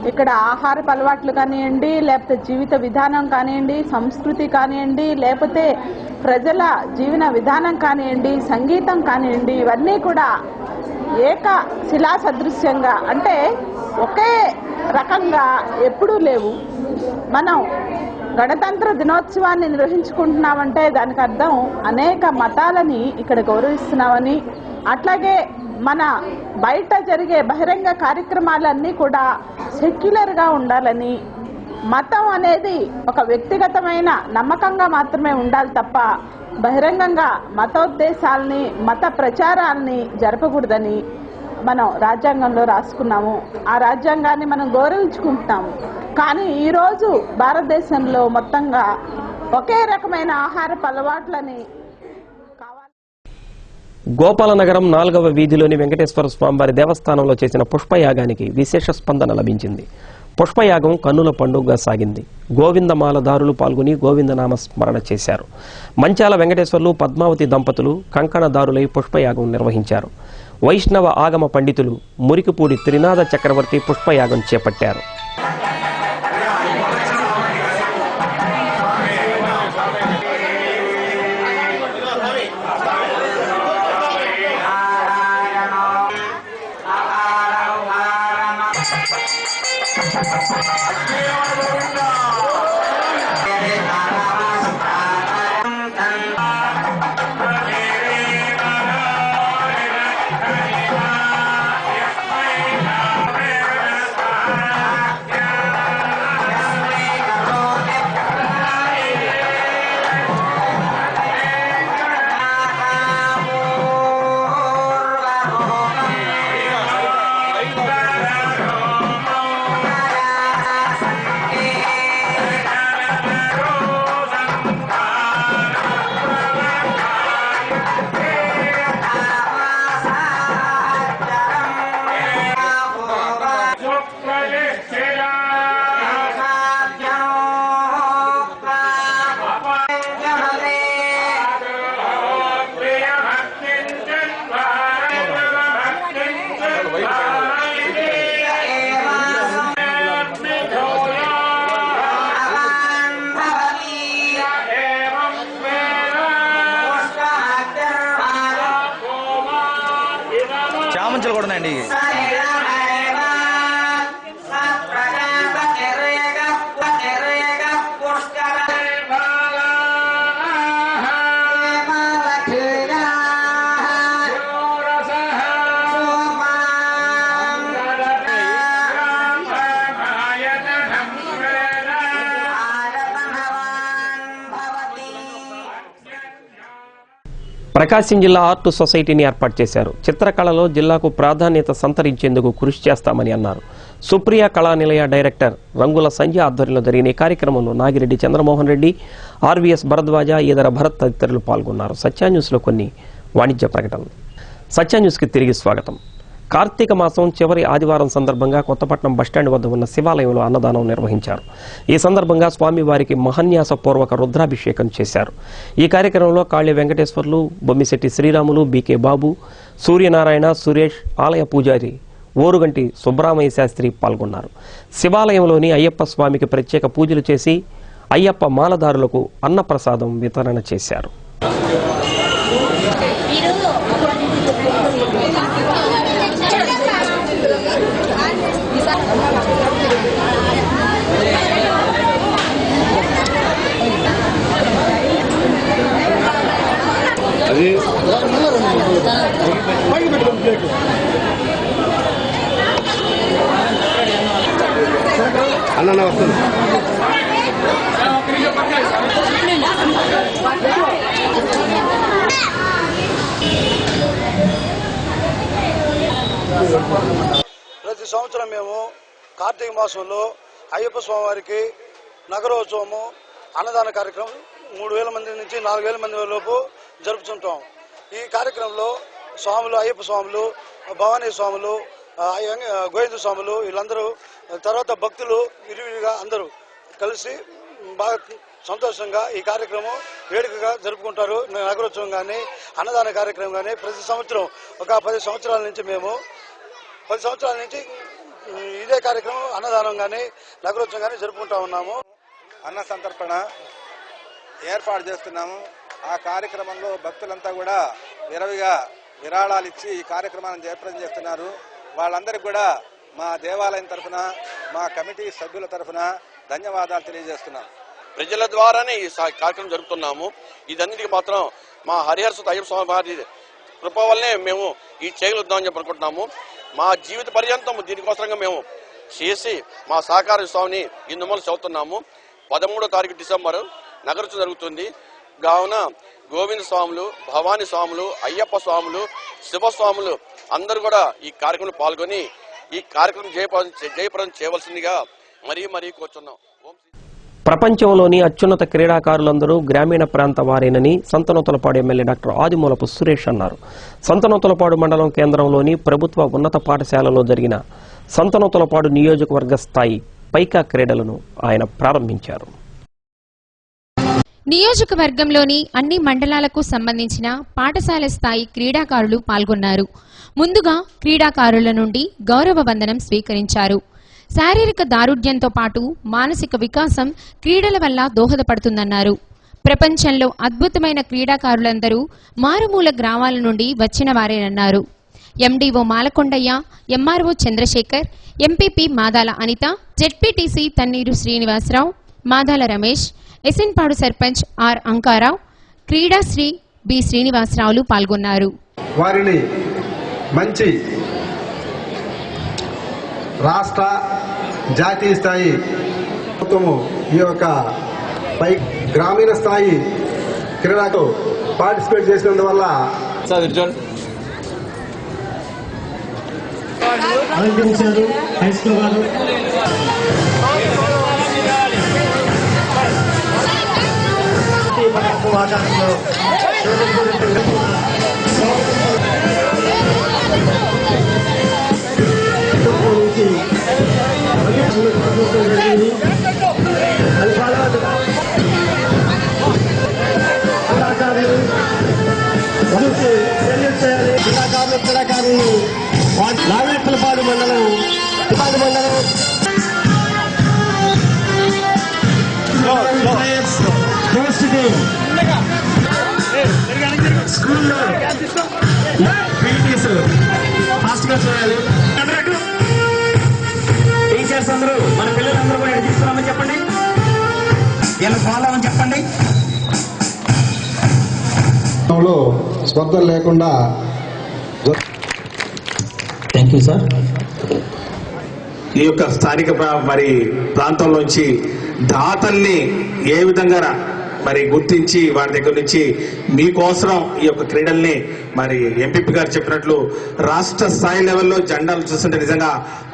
ఇక్కడ ఆహారపు అలవాట్లు కానివ్వండి, లేకపోతే జీవిత విధానం కానివ్వండి, సంస్కృతి కానివ్వండి, లేకపోతే ప్రజల జీవన విధానం కానివ్వండి, సంగీతం కానివ్వండి, ఇవన్నీ కూడా ఏక శిలా సదృశ్యంగా అంటే ఒకే రకంగా ఎప్పుడూ లేవు. మనం గణతంత్ర దినోత్సవాన్ని నిర్వహించుకుంటున్నామంటే దానికి అర్థం అనేక మతాలని ఇక్కడ గౌరవిస్తున్నామని, అట్లాగే మన బయట జరిగే బహిరంగ కార్యక్రమాలన్నీ కూడా సెక్యులర్గా ఉండాలని, మతం అనేది ఒక వ్యక్తిగతమైన నమ్మకంగా మాత్రమే ఉండాలి తప్ప బహిరంగంగా మతోద్దేశాలని, మత ప్రచారాలని జరపకూడదని మనం రాజ్యాంగంలో రాసుకున్నాము. ఆ రాజ్యాంగాన్ని మనం గౌరవించుకుంటున్నాము. కానీ ఈరోజు భారతదేశంలో మొత్తంగా ఒకే రకమైన ఆహారపు అలవాట్లని గోపాలనగరం 4వ వీధిలోని వెంకటేశ్వర స్వామివారి దేవస్థానంలో చేసిన పుష్పయాగానికి విశేష స్పందన లభించింది. పుష్పయాగం కన్నుల పండుగగా సాగింది. గోవిందమాలదారులు పాల్గొని గోవిందనామ స్మరణ చేశారు. మంచాల వెంకటేశ్వర్లు, పద్మావతి దంపతులు కంకణదారులై పుష్పయాగం నిర్వహించారు. వైష్ణవ ఆగమ పండితులు మురికిపూడి త్రినాథ చక్రవర్తి పుష్పయాగం చేపట్టారు. చామంతులు కూడా ఉన్నాయండి. ప్రకాశం జిల్లా ఆర్ట్ సొసైటీని ఏర్పాటు చేశారు. చిత్రకళలో జిల్లాకు ప్రాధాన్యత సంతరించేందుకు కృషి చేస్తామని అన్నారు. సుప్రియ కళానిలయ డైరెక్టర్ రంగుల సంజయ్ ఆధ్వర్యంలో జరిగిన ఈ కార్యక్రమంలో నాగిరెడ్డి చంద్రమోహన్ రెడ్డి, ఆర్వీఎస్ భరద్వాజ, ఈదర భరత్ తదితరులు పాల్గొన్నారు. సత్య న్యూస్లో కొన్ని వాణిజ్య ప్రకటనలు. సత్య న్యూస్కి తిరిగి స్వాగతం. కార్తీక మాసం చివరి ఆదివారం సందర్భంగా కొత్తపట్నం బస్టాండ్ వద్ద ఉన్న శివాలయంలో అన్నదానం నిర్వహించారు. ఈ సందర్భంగా స్వామివారికి మహన్యాసపూర్వక రుద్రాభిషేకం చేశారు. ఈ కార్యక్రమంలో కాళీ వెంకటేశ్వర్లు, బొమ్మిశెట్టి శ్రీరాములు, బీకే బాబు, సూర్యనారాయణ, సురేష్, ఆలయ పూజారి ఓరుగంటి సుబ్రహ్మణ్య శాస్త్రి పాల్గొన్నారు. శివాలయంలోని అయ్యప్ప స్వామికి ప్రత్యేక పూజలు చేసి అయ్యప్ప మాలదారులకు అన్నప్రసాదం వితరణ చేశారు. అన్న వస్తుంది. ప్రతి సంవత్సరం మేము కార్తీక మాసంలో అయ్యప్ప స్వామి వారికి నగరోత్సవము అన్నదాన కార్యక్రమం 3,000 మంది నుంచి 4,000 మంది లోపు జరుపుతుంటాం. ఈ కార్యక్రమంలో స్వాములు, అయ్యప్ప స్వాములు, భవానీ స్వాములు, గోవింద స్వాములు వీళ్ళందరూ, తర్వాత భక్తులు విరివిగా అందరూ కలిసి బాగా సంతోషంగా ఈ కార్యక్రమం వేడుకగా జరుపుకుంటారు. నగరోత్సవం కానీ అన్నదాన కార్యక్రమం కానీ ప్రతి సంవత్సరం ఒక 10 సంవత్సరాల నుంచి మేము 10 సంవత్సరాల నుంచి ఇదే కార్యక్రమం అన్నదానం కానీ నగరోత్సవం కానీ జరుపుకుంటా ఉన్నాము. అన్న సంతర్పణ ఏర్పాటు చేస్తున్నాము. ఆ కార్యక్రమంలో భక్తులంతా కూడా విరవిగా విరాళాలు ఇచ్చి ఈ కార్యక్రమాన్ని జయప్రదం చేస్తున్నారు. వాళ్ళందరికీ కూడా మా దేవాలయం తరఫున, మా కమిటీ సభ్యుల తరఫున ధన్యవాదాలు తెలియజేస్తున్నాం. ప్రజల ద్వారానే ఈ కార్యక్రమం జరుపుతున్నాము. ఇదన్నిటికీ మాత్రం మా హరిహర సుత అయ్యప్ప స్వామి వారి కృప వల్లనే మేము ఈ చేయగలుగుతామని చెప్పి అనుకుంటున్నాము. మా జీవిత పర్యంతం దీనికోసంగా మేము చేసి మా సహకార స్వామిని ఇందుమూల చదువుతున్నాము. 13వ తారీఖు డిసెంబర్ నగరోత్సవం జరుగుతుంది. కావున గోవింద స్వాములు, భవానీ స్వాములు, అయ్యప్ప స్వాములు, శివస్వాములు అందరూ కూడా ఈ కార్యక్రమంలో పాల్గొని ఈ కార్యక్రమం జయప్రదం చేయవలసిందిగా మరీ కోరుచున్నాం. ప్రపంచంలోని అత్యున్నత క్రీడాకారులందరూ గ్రామీణ ప్రాంత వారేనని సంతనూతలపాడు ఎమ్మెల్యే డాక్టర్ ఆదిమూలపు సురేష్ అన్నారు. సంతనూతలపాడు మండలం కేంద్రంలోని ప్రభుత్వ ఉన్నత పాఠశాలలో జరిగిన సంతనూతలపాడు నియోజకవర్గ స్థాయి పైకా క్రీడలను ఆయన ప్రారంభించారు. నియోజకవర్గంలోని అన్ని మండలాలకు సంబంధించిన పాఠశాల స్థాయి క్రీడాకారులు పాల్గొన్నారు. ముందుగా క్రీడాకారుల నుండి గౌరవ వందనం స్వీకరించారు. శారీరక దారుఢ్యంతో పాటు మానసిక వికాసం క్రీడల వల్ల దోహదపడుతుందన్నారు. ప్రపంచంలో అద్భుతమైన క్రీడాకారులందరూ మారుమూల గ్రామాల నుండి వచ్చిన వారేనన్నారు. MDO Malakondaiah, MRO Chandrasekhar, MPP Madala Anitha, ZPTC Thanneeru Srinivasarao, Madala Ramesh, Esinpadu sarpanch R Ankarao, Kridasri B శ్రీనివాసరావులు పాల్గొన్నారు. వారిని మంచి రాష్ట్ర జాతీయ స్థాయి మొత్తము ఈ యొక్క గ్రామీణ స్థాయి క్రీడకు పార్టిసిపేట్ చేసినందువల్ల అలంకరించారు హై స్కూల్ వారు. క్రీడాకారులు నాగేట్లపాడు మండలం స్కూల్లో పీటీస్ ఫాస్ట్ గా చేయాలి. టీచర్స్ అందరూ మన పిల్లలందరూ కూడా తీసుకురామని చెప్పండి, ఇలా ఫాలో అని చెప్పండి. స్పర్ధలు లేకుండా థ్యాంక్ యూ సార్. ఈ యొక్క స్థానిక మరి ప్రాంతంలోంచి దాతల్ని ఏ విధంగా మరి గుర్తించి వారి దగ్గర నుంచి మీకోసం ఈ యొక్క క్రీడల్ని మరి ఎంపీపీ గారు చెప్పినట్లు రాష్ట్ర స్థాయి లెవెల్లో జెండాలు చూస్తుంటే నిజంగా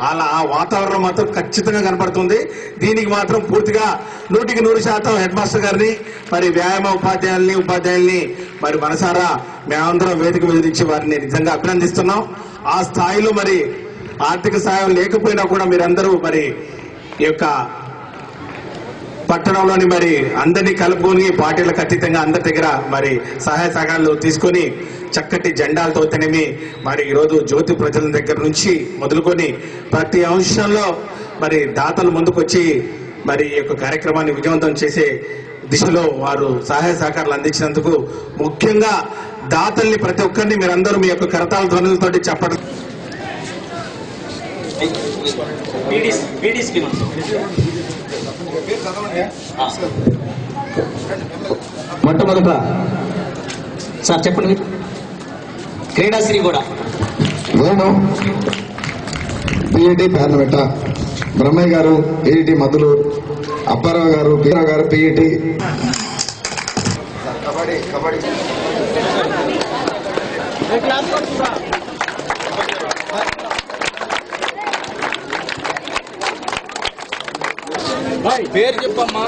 అలా ఆ వాతావరణం మాత్రం ఖచ్చితంగా కనపడుతుంది. దీనికి మాత్రం పూర్తిగా 100% హెడ్ మాస్టర్ గారిని మరి వ్యాయామ ఉపాధ్యాయుల్ని మరి మనసారా మేమందరం వేదిక మీద నుంచి వారిని నిజంగా అభినందిస్తున్నాం. ఆ స్థాయిలో మరి ఆర్థిక సాయం లేకపోయినా కూడా మీరందరూ మరి ఈ యొక్క పట్టణంలోని మరి అందరినీ కలుపుకొని పార్టీలకు అతీతంగా అందరి దగ్గర మరి సహాయ సహకారాలు తీసుకొని చక్కటి జెండాలతో తెనిమి మరి ఈరోజు జ్యోతి ప్రజల దగ్గర నుంచి మొదలుకొని ప్రతి అంశంలో మరి దాతలు ముందుకొచ్చి మరి ఈ యొక్క కార్యక్రమాన్ని విజయవంతం చేసే దిశలో వారు సహాయ సహకారాలు అందించినందుకు ముఖ్యంగా దాతల్ని ప్రతి ఒక్కరిని మీరందరూ మీ యొక్క కరతాళ ధ్వనులతోటి చెప్పడం. మొట్టమొదట సార్ చెప్పండి. క్రీడాశ్రీ కూడా నేను పిఈటి పేర్లబెట్ట, బ్రహ్మయ్య గారు పిఈటి మధులు, అప్పారావు గారు పీరావు గారు పిఈటి. పేరు చెప్పమ్మా.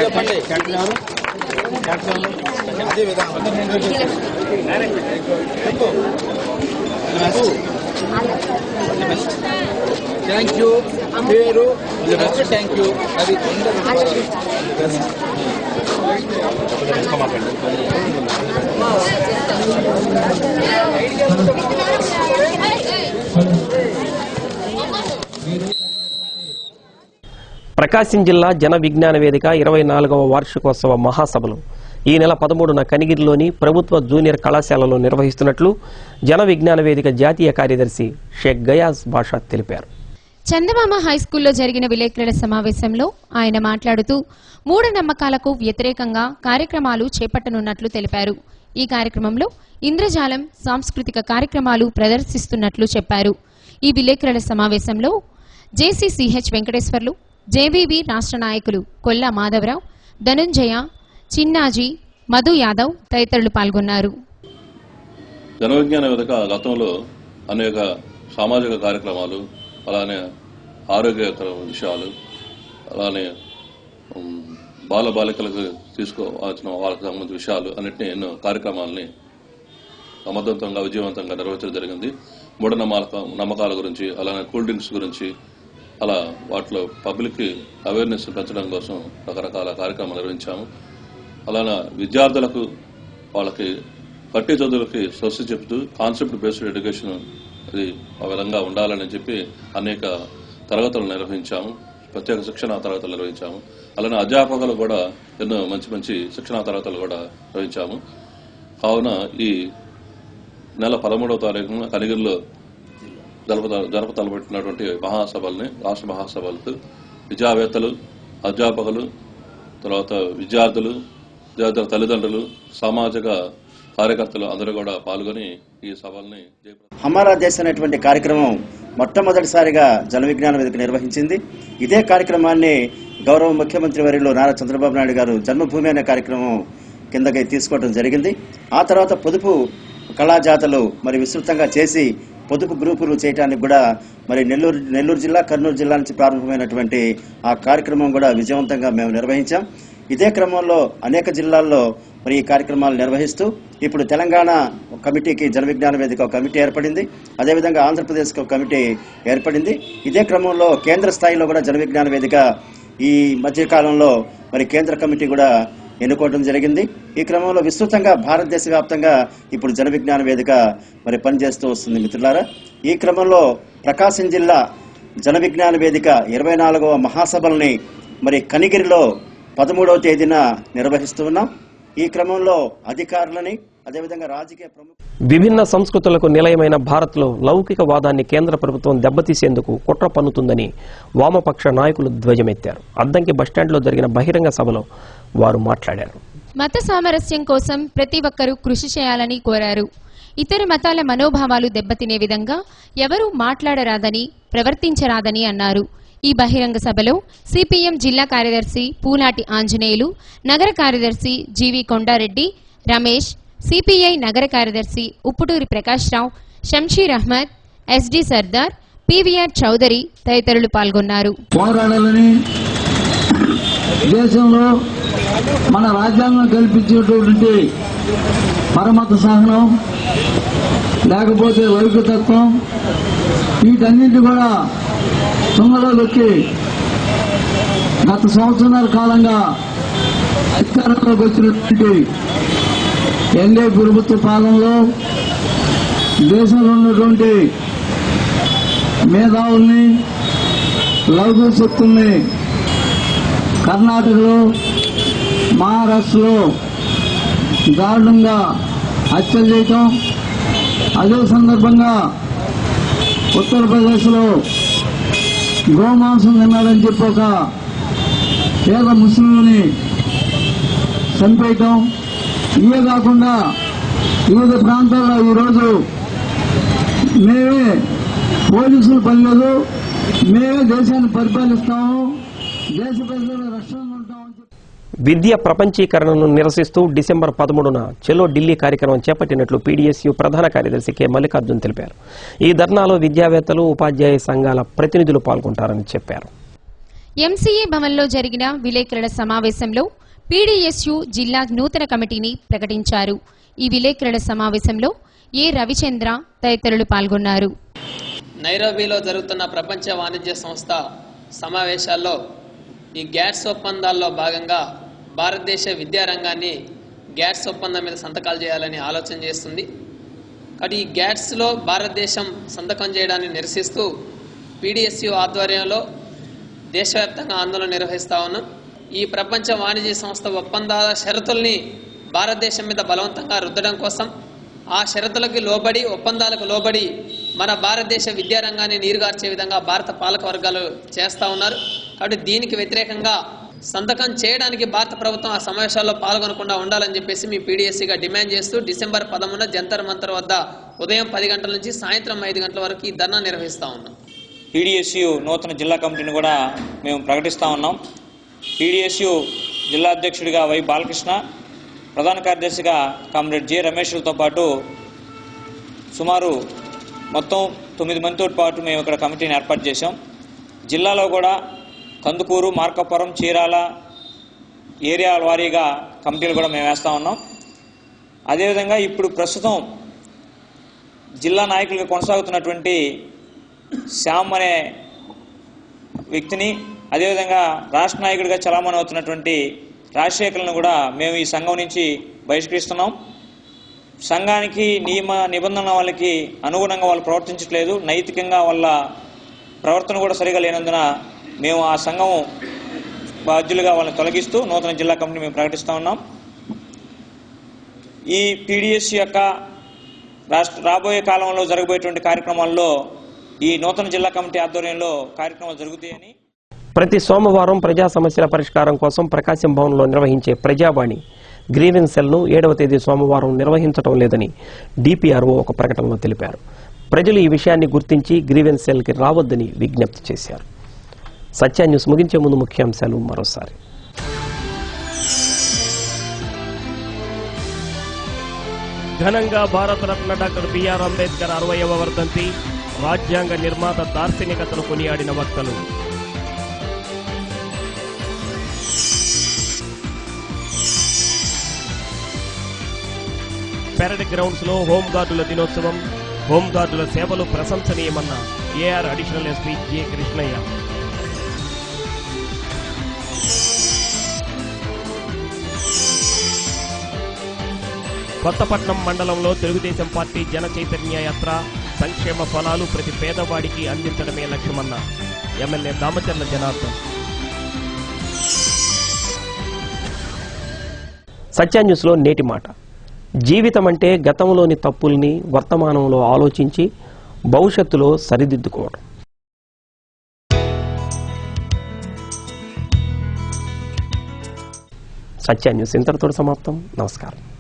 చెప్పండి. అదే విధానం థ్యాంక్ యూ. పేరు థ్యాంక్ యూ. అది ప్రకాశం జిల్లా జన విజ్ఞాన వేదిక 24వ వార్షికోత్సవ మహాసభలు ఈ నెల 13న కనిగిరిలోని ప్రభుత్వ జూనియర్ కళాశాలలో నిర్వహిస్తున్నట్లు జన విజ్ఞాన వేదిక జాతీయ కార్యదర్శి షేక్ గయాజ్ బాషా తెలిపారు. చందమామ హైస్కూల్లో జరిగిన విలేకరుల సమావేశంలో ఆయన మాట్లాడుతూ మూఢనమ్మకాలకు వ్యతిరేకంగా కార్యక్రమాలు చేపట్టనున్నట్లు తెలిపారు. ఈ కార్యక్రమంలో ఇంద్రజాలం సాంస్కృతిక కార్యక్రమాలు ప్రదర్శిస్తున్నట్లు చెప్పారు. ఈ విలేకరుల సమావేశంలో జేసీసీహెచ్ వెంకటేశ్వర్లు, జేవీబీ రాష్ట్ర నాయకులు కొల్లా మాధవరావు, ధనుంజయ, చిన్నాజీ, మధు యాదవ్ తదితరులు పాల్గొన్నారు. జన విజ్ఞాన వేదిక గతంలో అనేక సామాజిక కార్యక్రమాలు, అలానే ఆరోగ్యకర విషయాలు, అలానే బాలికలకు తీసుకోవాల్సిన వాళ్ళకి సంబంధించిన విషయాలు అన్నింటినీ ఎన్నో కార్యక్రమాలని సమర్థవంతంగా విజయవంతంగా నిర్వహించడం జరిగింది. నమ్మకాల గురించి, అలానే కూల్ డ్రింక్స్ గురించి, అలా వాటిలో పబ్లిక్కి అవేర్నెస్ పెంచడం కోసం రకరకాల కార్యక్రమాలు నిర్వహించాము. అలానే విద్యార్థులకు వాళ్ళకి పట్టి చదువులకి స్వస్తి చెప్తూ కాన్సెప్ట్ బేస్డ్ ఎడ్యుకేషన్ అది ఆ విధంగా ఉండాలని చెప్పి అనేక తరగతులు నిర్వహించాము. ప్రత్యేక శిక్షణా తరగతులు నిర్వహించాము. అలానే అధ్యాపకులు కూడా ఎన్నో మంచి మంచి శిక్షణా తరగతులు కూడా నిర్వహించాము. కావున ఈ నెల 13వ తారీఖున కనిగిరిలో జరపతలపెట్టినటువంటి మహాసభల్ని, రాష్ట్ర మహాసభలకు విద్యావేత్తలు, అధ్యాపకులు, తర్వాత విద్యార్థుల తల్లిదండ్రులు, సామాజిక కార్యకర్తలు అందరూ కూడా పాల్గొని ఈ సభల్ని హమారా దేశ్ అనేటువంటి కార్యక్రమం మొట్టమొదటిసారిగా జన విజ్ఞాన వేదిక నిర్వహించింది. ఇదే కార్యక్రమాన్ని గౌరవ ముఖ్యమంత్రి వర్యులు నారా చంద్రబాబు నాయుడు గారు జన్మభూమి అనే కార్యక్రమం కిందకి తీసుకోవడం జరిగింది. ఆ తర్వాత పొదుపు కళాజాతలు మరి విస్తృతంగా చేసి పొదుపు గ్రూపులు చేయడానికి కూడా మరి నెల్లూరు జిల్లా, కర్నూలు జిల్లా నుంచి ప్రారంభమైనటువంటి ఆ కార్యక్రమం కూడా విజయవంతంగా మేము నిర్వహించాం. ఇదే క్రమంలో అనేక జిల్లాల్లో మరి ఈ కార్యక్రమాలు నిర్వహిస్తూ ఇప్పుడు తెలంగాణ కమిటీకి జన విజ్ఞాన వేదిక ఒక కమిటీ ఏర్పడింది. అదేవిధంగా ఆంధ్రప్రదేశ్కి ఒక కమిటీ ఏర్పడింది. ఇదే క్రమంలో కేంద్ర స్థాయిలో కూడా జన విజ్ఞాన వేదిక ఈ మధ్యకాలంలో మరి కేంద్ర కమిటీ కూడా ఎన్నుకోవడం జరిగింది. ఈ క్రమంలో విస్తృతంగా భారతదేశ వ్యాప్తంగా ఇప్పుడు జన విజ్ఞాన వేదిక మరి పనిచేస్తూ వస్తుంది. మిత్రులారా, ఈ క్రమంలో ప్రకాశం జిల్లా జన విజ్ఞాన వేదిక 24వ మహాసభల్ని మరి కనిగిరిలో 13వ తేదీన నిర్వహిస్తూ ఉన్నాం. ఈ క్రమంలో అధికారులని, అదేవిధంగా రాజకీయ విభిన్న సంస్కృతులకు నిలయమైన భారత్లో లౌకికవాదాన్ని కేంద్ర ప్రభుత్వం దెబ్బతీసేందుకు కుట్ర పన్నుతుందని వామపక్ష నాయకులు ధ్వజమెత్తారు. అద్దంకి బస్టాండ్లో జరిగిన బహిరంగ సభలో వారు మాట్లాడారు. మత సామరస్యం కోసం ప్రతి ఒక్కరూ కృషి చేయాలని కోరారు. ఇతర మతాల మనోభావాలు దెబ్బతినే విధంగా ఎవరూ మాట్లాడరాదని, ప్రవర్తించరాదని అన్నారు. ఈ బహిరంగ సభలో సిపిఎం జిల్లా కార్యదర్శి పూలాటి ఆంజనేయులు, నగర కార్యదర్శి జీవి కొండారెడ్డి, రమేష్, సిపిఐ నగర కార్యదర్శి ఉప్పుటూరి ప్రకాశ్రావు, షంషీర్ అహ్మద్, ఎస్డి సర్దార్, పివిఆర్ చౌదరి తదితరులు పాల్గొన్నారు. పోరాడాలని దేశంలో మన రాజ్యాంగం కల్పించేటువంటి పరమత సహనం, లేకపోతే వైకతత్వం, వీటన్నింటి కూడా తుంగలో దొక్కి గత సంవత్సరాల కాలంగా అధికారంలోకి వచ్చినటువంటి ఎన్డీఏ ప్రభుత్వ పాలనలో దేశంలో ఉన్నటువంటి మేధావుల్ని, లఘు శక్తుల్ని కర్ణాటకలో, మహారాష్ట్రలో దారుణంగా హత్యలు చేయటం, అదే సందర్భంగా ఉత్తరప్రదేశ్లో గోమాంసం తిన్నారని చెప్పి ఒక పేద ముస్లింలని చంపేయటం, ఇవే కాకుండా వివిధ ప్రాంతాల్లో ఈరోజు మేమే పోలీసులు పనిలేదు, మేమే దేశాన్ని పరిపాలిస్తాము, దేశ ప్రజల రక్షణ ఉంటామని. విద్య ప్రపంచీకరణను నిరసిస్తూ డిసెంబర్ 13న చెలో ఢిల్లీ కార్యక్రమం చేపట్టినట్లు పీడీఎస్యూ ప్రధాన కార్యదర్శి కె మల్లికార్జున్ తెలిపారు. ఈ ధర్నాలో విద్యావేత్తలు, ఉపాధ్యాయ సంఘాల ప్రతినిధులు పాల్గొంటారని చెప్పారు. ఎంసీఏ భవన్లో జరిగిన విలేకరుల సమావేశంలో పీడీఎస్యూ జిల్లా నూతన కమిటీని ప్రకటించారు. ఈ విలేకరుల సమావేశంలో ఏ రవిచంద్ర తదితరులు పాల్గొన్నారు. నైరోబీలో జరుగుతున్న ప్రపంచ వాణిజ్య సంస్థ సమావేశాల్లో ఈ గ్యాట్స్ ఒప్పందాల్లో భాగంగా భారతదేశ విద్యారంగాన్ని గ్యాట్స్ ఒప్పందం మీద సంతకాలు చేయాలని ఆలోచన చేస్తుంది. కాబట్టి ఈ గ్యాట్స్లో భారతదేశం సంతకం చేయడాన్ని నిరసిస్తూ పీడీఎస్యూ ఆధ్వర్యంలో దేశవ్యాప్తంగా ఆందోళన నిర్వహిస్తా ఉన్నాం. ఈ ప్రపంచ వాణిజ్య సంస్థ ఒప్పందాల షరతుల్ని భారతదేశం మీద బలవంతంగా రుద్దడం కోసం, ఆ షరతులకు లోబడి, ఒప్పందాలకు లోబడి మన భారతదేశ విద్యారంగాన్ని నీరుగార్చే విధంగా భారత పాలక వర్గాలు చేస్తూ ఉన్నారు. కాబట్టి దీనికి వ్యతిరేకంగా సంతకం చేయడానికి భారత ప్రభుత్వం ఆ సమావేశాల్లో పాల్గొనకుండా ఉండాలని చెప్పేసి మీ పీడీఎస్సీగా డిమాండ్ చేస్తూ డిసెంబర్ 11న జంతర్ మంతర్ వద్ద ఉదయం 10 గంటల నుంచి సాయంత్రం 5 గంటల వరకు ఈ ధర్నా నిర్వహిస్తూ ఉన్నాం. పీడీఎస్యూ నూతన జిల్లా కమిటీని కూడా మేము ప్రకటిస్తూ ఉన్నాం. పీడీఎస్యూ జిల్లా అధ్యక్షుడిగా వై బాలకృష్ణ, ప్రధాన కార్యదర్శిగా కామ్రేడ్ జె రమేష్లతో పాటు సుమారు మొత్తం 9 మందితో పాటు మేము ఇక్కడ కమిటీని ఏర్పాటు చేశాం. జిల్లాలో కూడా కందుకూరు, మార్కాపురం, చీరాల ఏరియా వారీగా కమిటీలు కూడా మేము వేస్తూ ఉన్నాం. అదేవిధంగా ఇప్పుడు ప్రస్తుతం జిల్లా నాయకులుగా కొనసాగుతున్నటువంటి శ్యామ్ అనే వ్యక్తిని, అదేవిధంగా రాష్ట్ర నాయకుడిగా చలామణి అవుతున్నటువంటి రాజశేఖర్లను కూడా మేము ఈ సంఘం నుంచి బహిష్కరిస్తున్నాం. సంఘానికి నియమ నిబంధనల వాళ్ళకి అనుగుణంగా వాళ్ళు ప్రవర్తించట్లేదు, నైతికంగా వాళ్ళ ప్రవర్తన కూడా సరిగా లేనందున మేము ఆ సంఘం బాధ్యులుగా వాళ్ళని తొలగిస్తూ నూతన జిల్లా కమిటీ మేము ప్రకటిస్తూ ఉన్నాం. ఈ పీడీఎస్ యొక్క రాబోయే కాలంలో జరగబోయేటువంటి కార్యక్రమాల్లో ఈ నూతన జిల్లా కమిటీ ఆధ్వర్యంలో కార్యక్రమాలు జరుగుతాయని. ప్రతి సోమవారం ప్రజా సమస్యల పరిష్కారం కోసం ప్రకాశం భవన్లో నిర్వహించే ప్రజావాణి గ్రీవెన్స్ సెల్ను 7వ తేదీ సోమవారం నిర్వహించడం లేదని డిపిఆర్ఓ ఒక ప్రకటనలో తెలిపారు. ప్రజలు ఈ విషయాన్ని గుర్తించి గ్రీవెన్స్ సెల్కి రావద్దని విజ్ఞప్తి చేశారు. సత్య న్యూస్ ముగించే ముందు ముఖ్యాంశాలు మరోసారి. ఘనంగా భారతరత్న డాక్టర్ బిఆర్ అంబేద్కర్ 60వ వర్ధంతి, రాజ్యాంగ నిర్మాత దార్శనికతను కొనియాడిన వక్తలు. పెరడ్ గ్రౌండ్స్ లో హోంగార్డుల దినోత్సవం, హోంగార్డుల సేవలు ప్రశంసనీయమన్న AR additional SP J Krishnaiah. Kothapatnam మండలంలో తెలుగుదేశం పార్టీ జన చైతన్య యాత్ర, సంక్షేమ ఫలాలు ప్రతి పేదవాడికి అందించడమే లక్ష్యమన్న ఎమ్మెల్యే దామచర్ల జనార్దన్. సత్య న్యూస్లో నేటి మాట. జీవితం అంటే గతంలోని తప్పుల్ని వర్తమానంలో ఆలోచించి భవిష్యత్తులో సరిదిద్దుకోవడం. సత్య న్యూస్ ఇంతటితో సమాప్తం. నమస్కారం.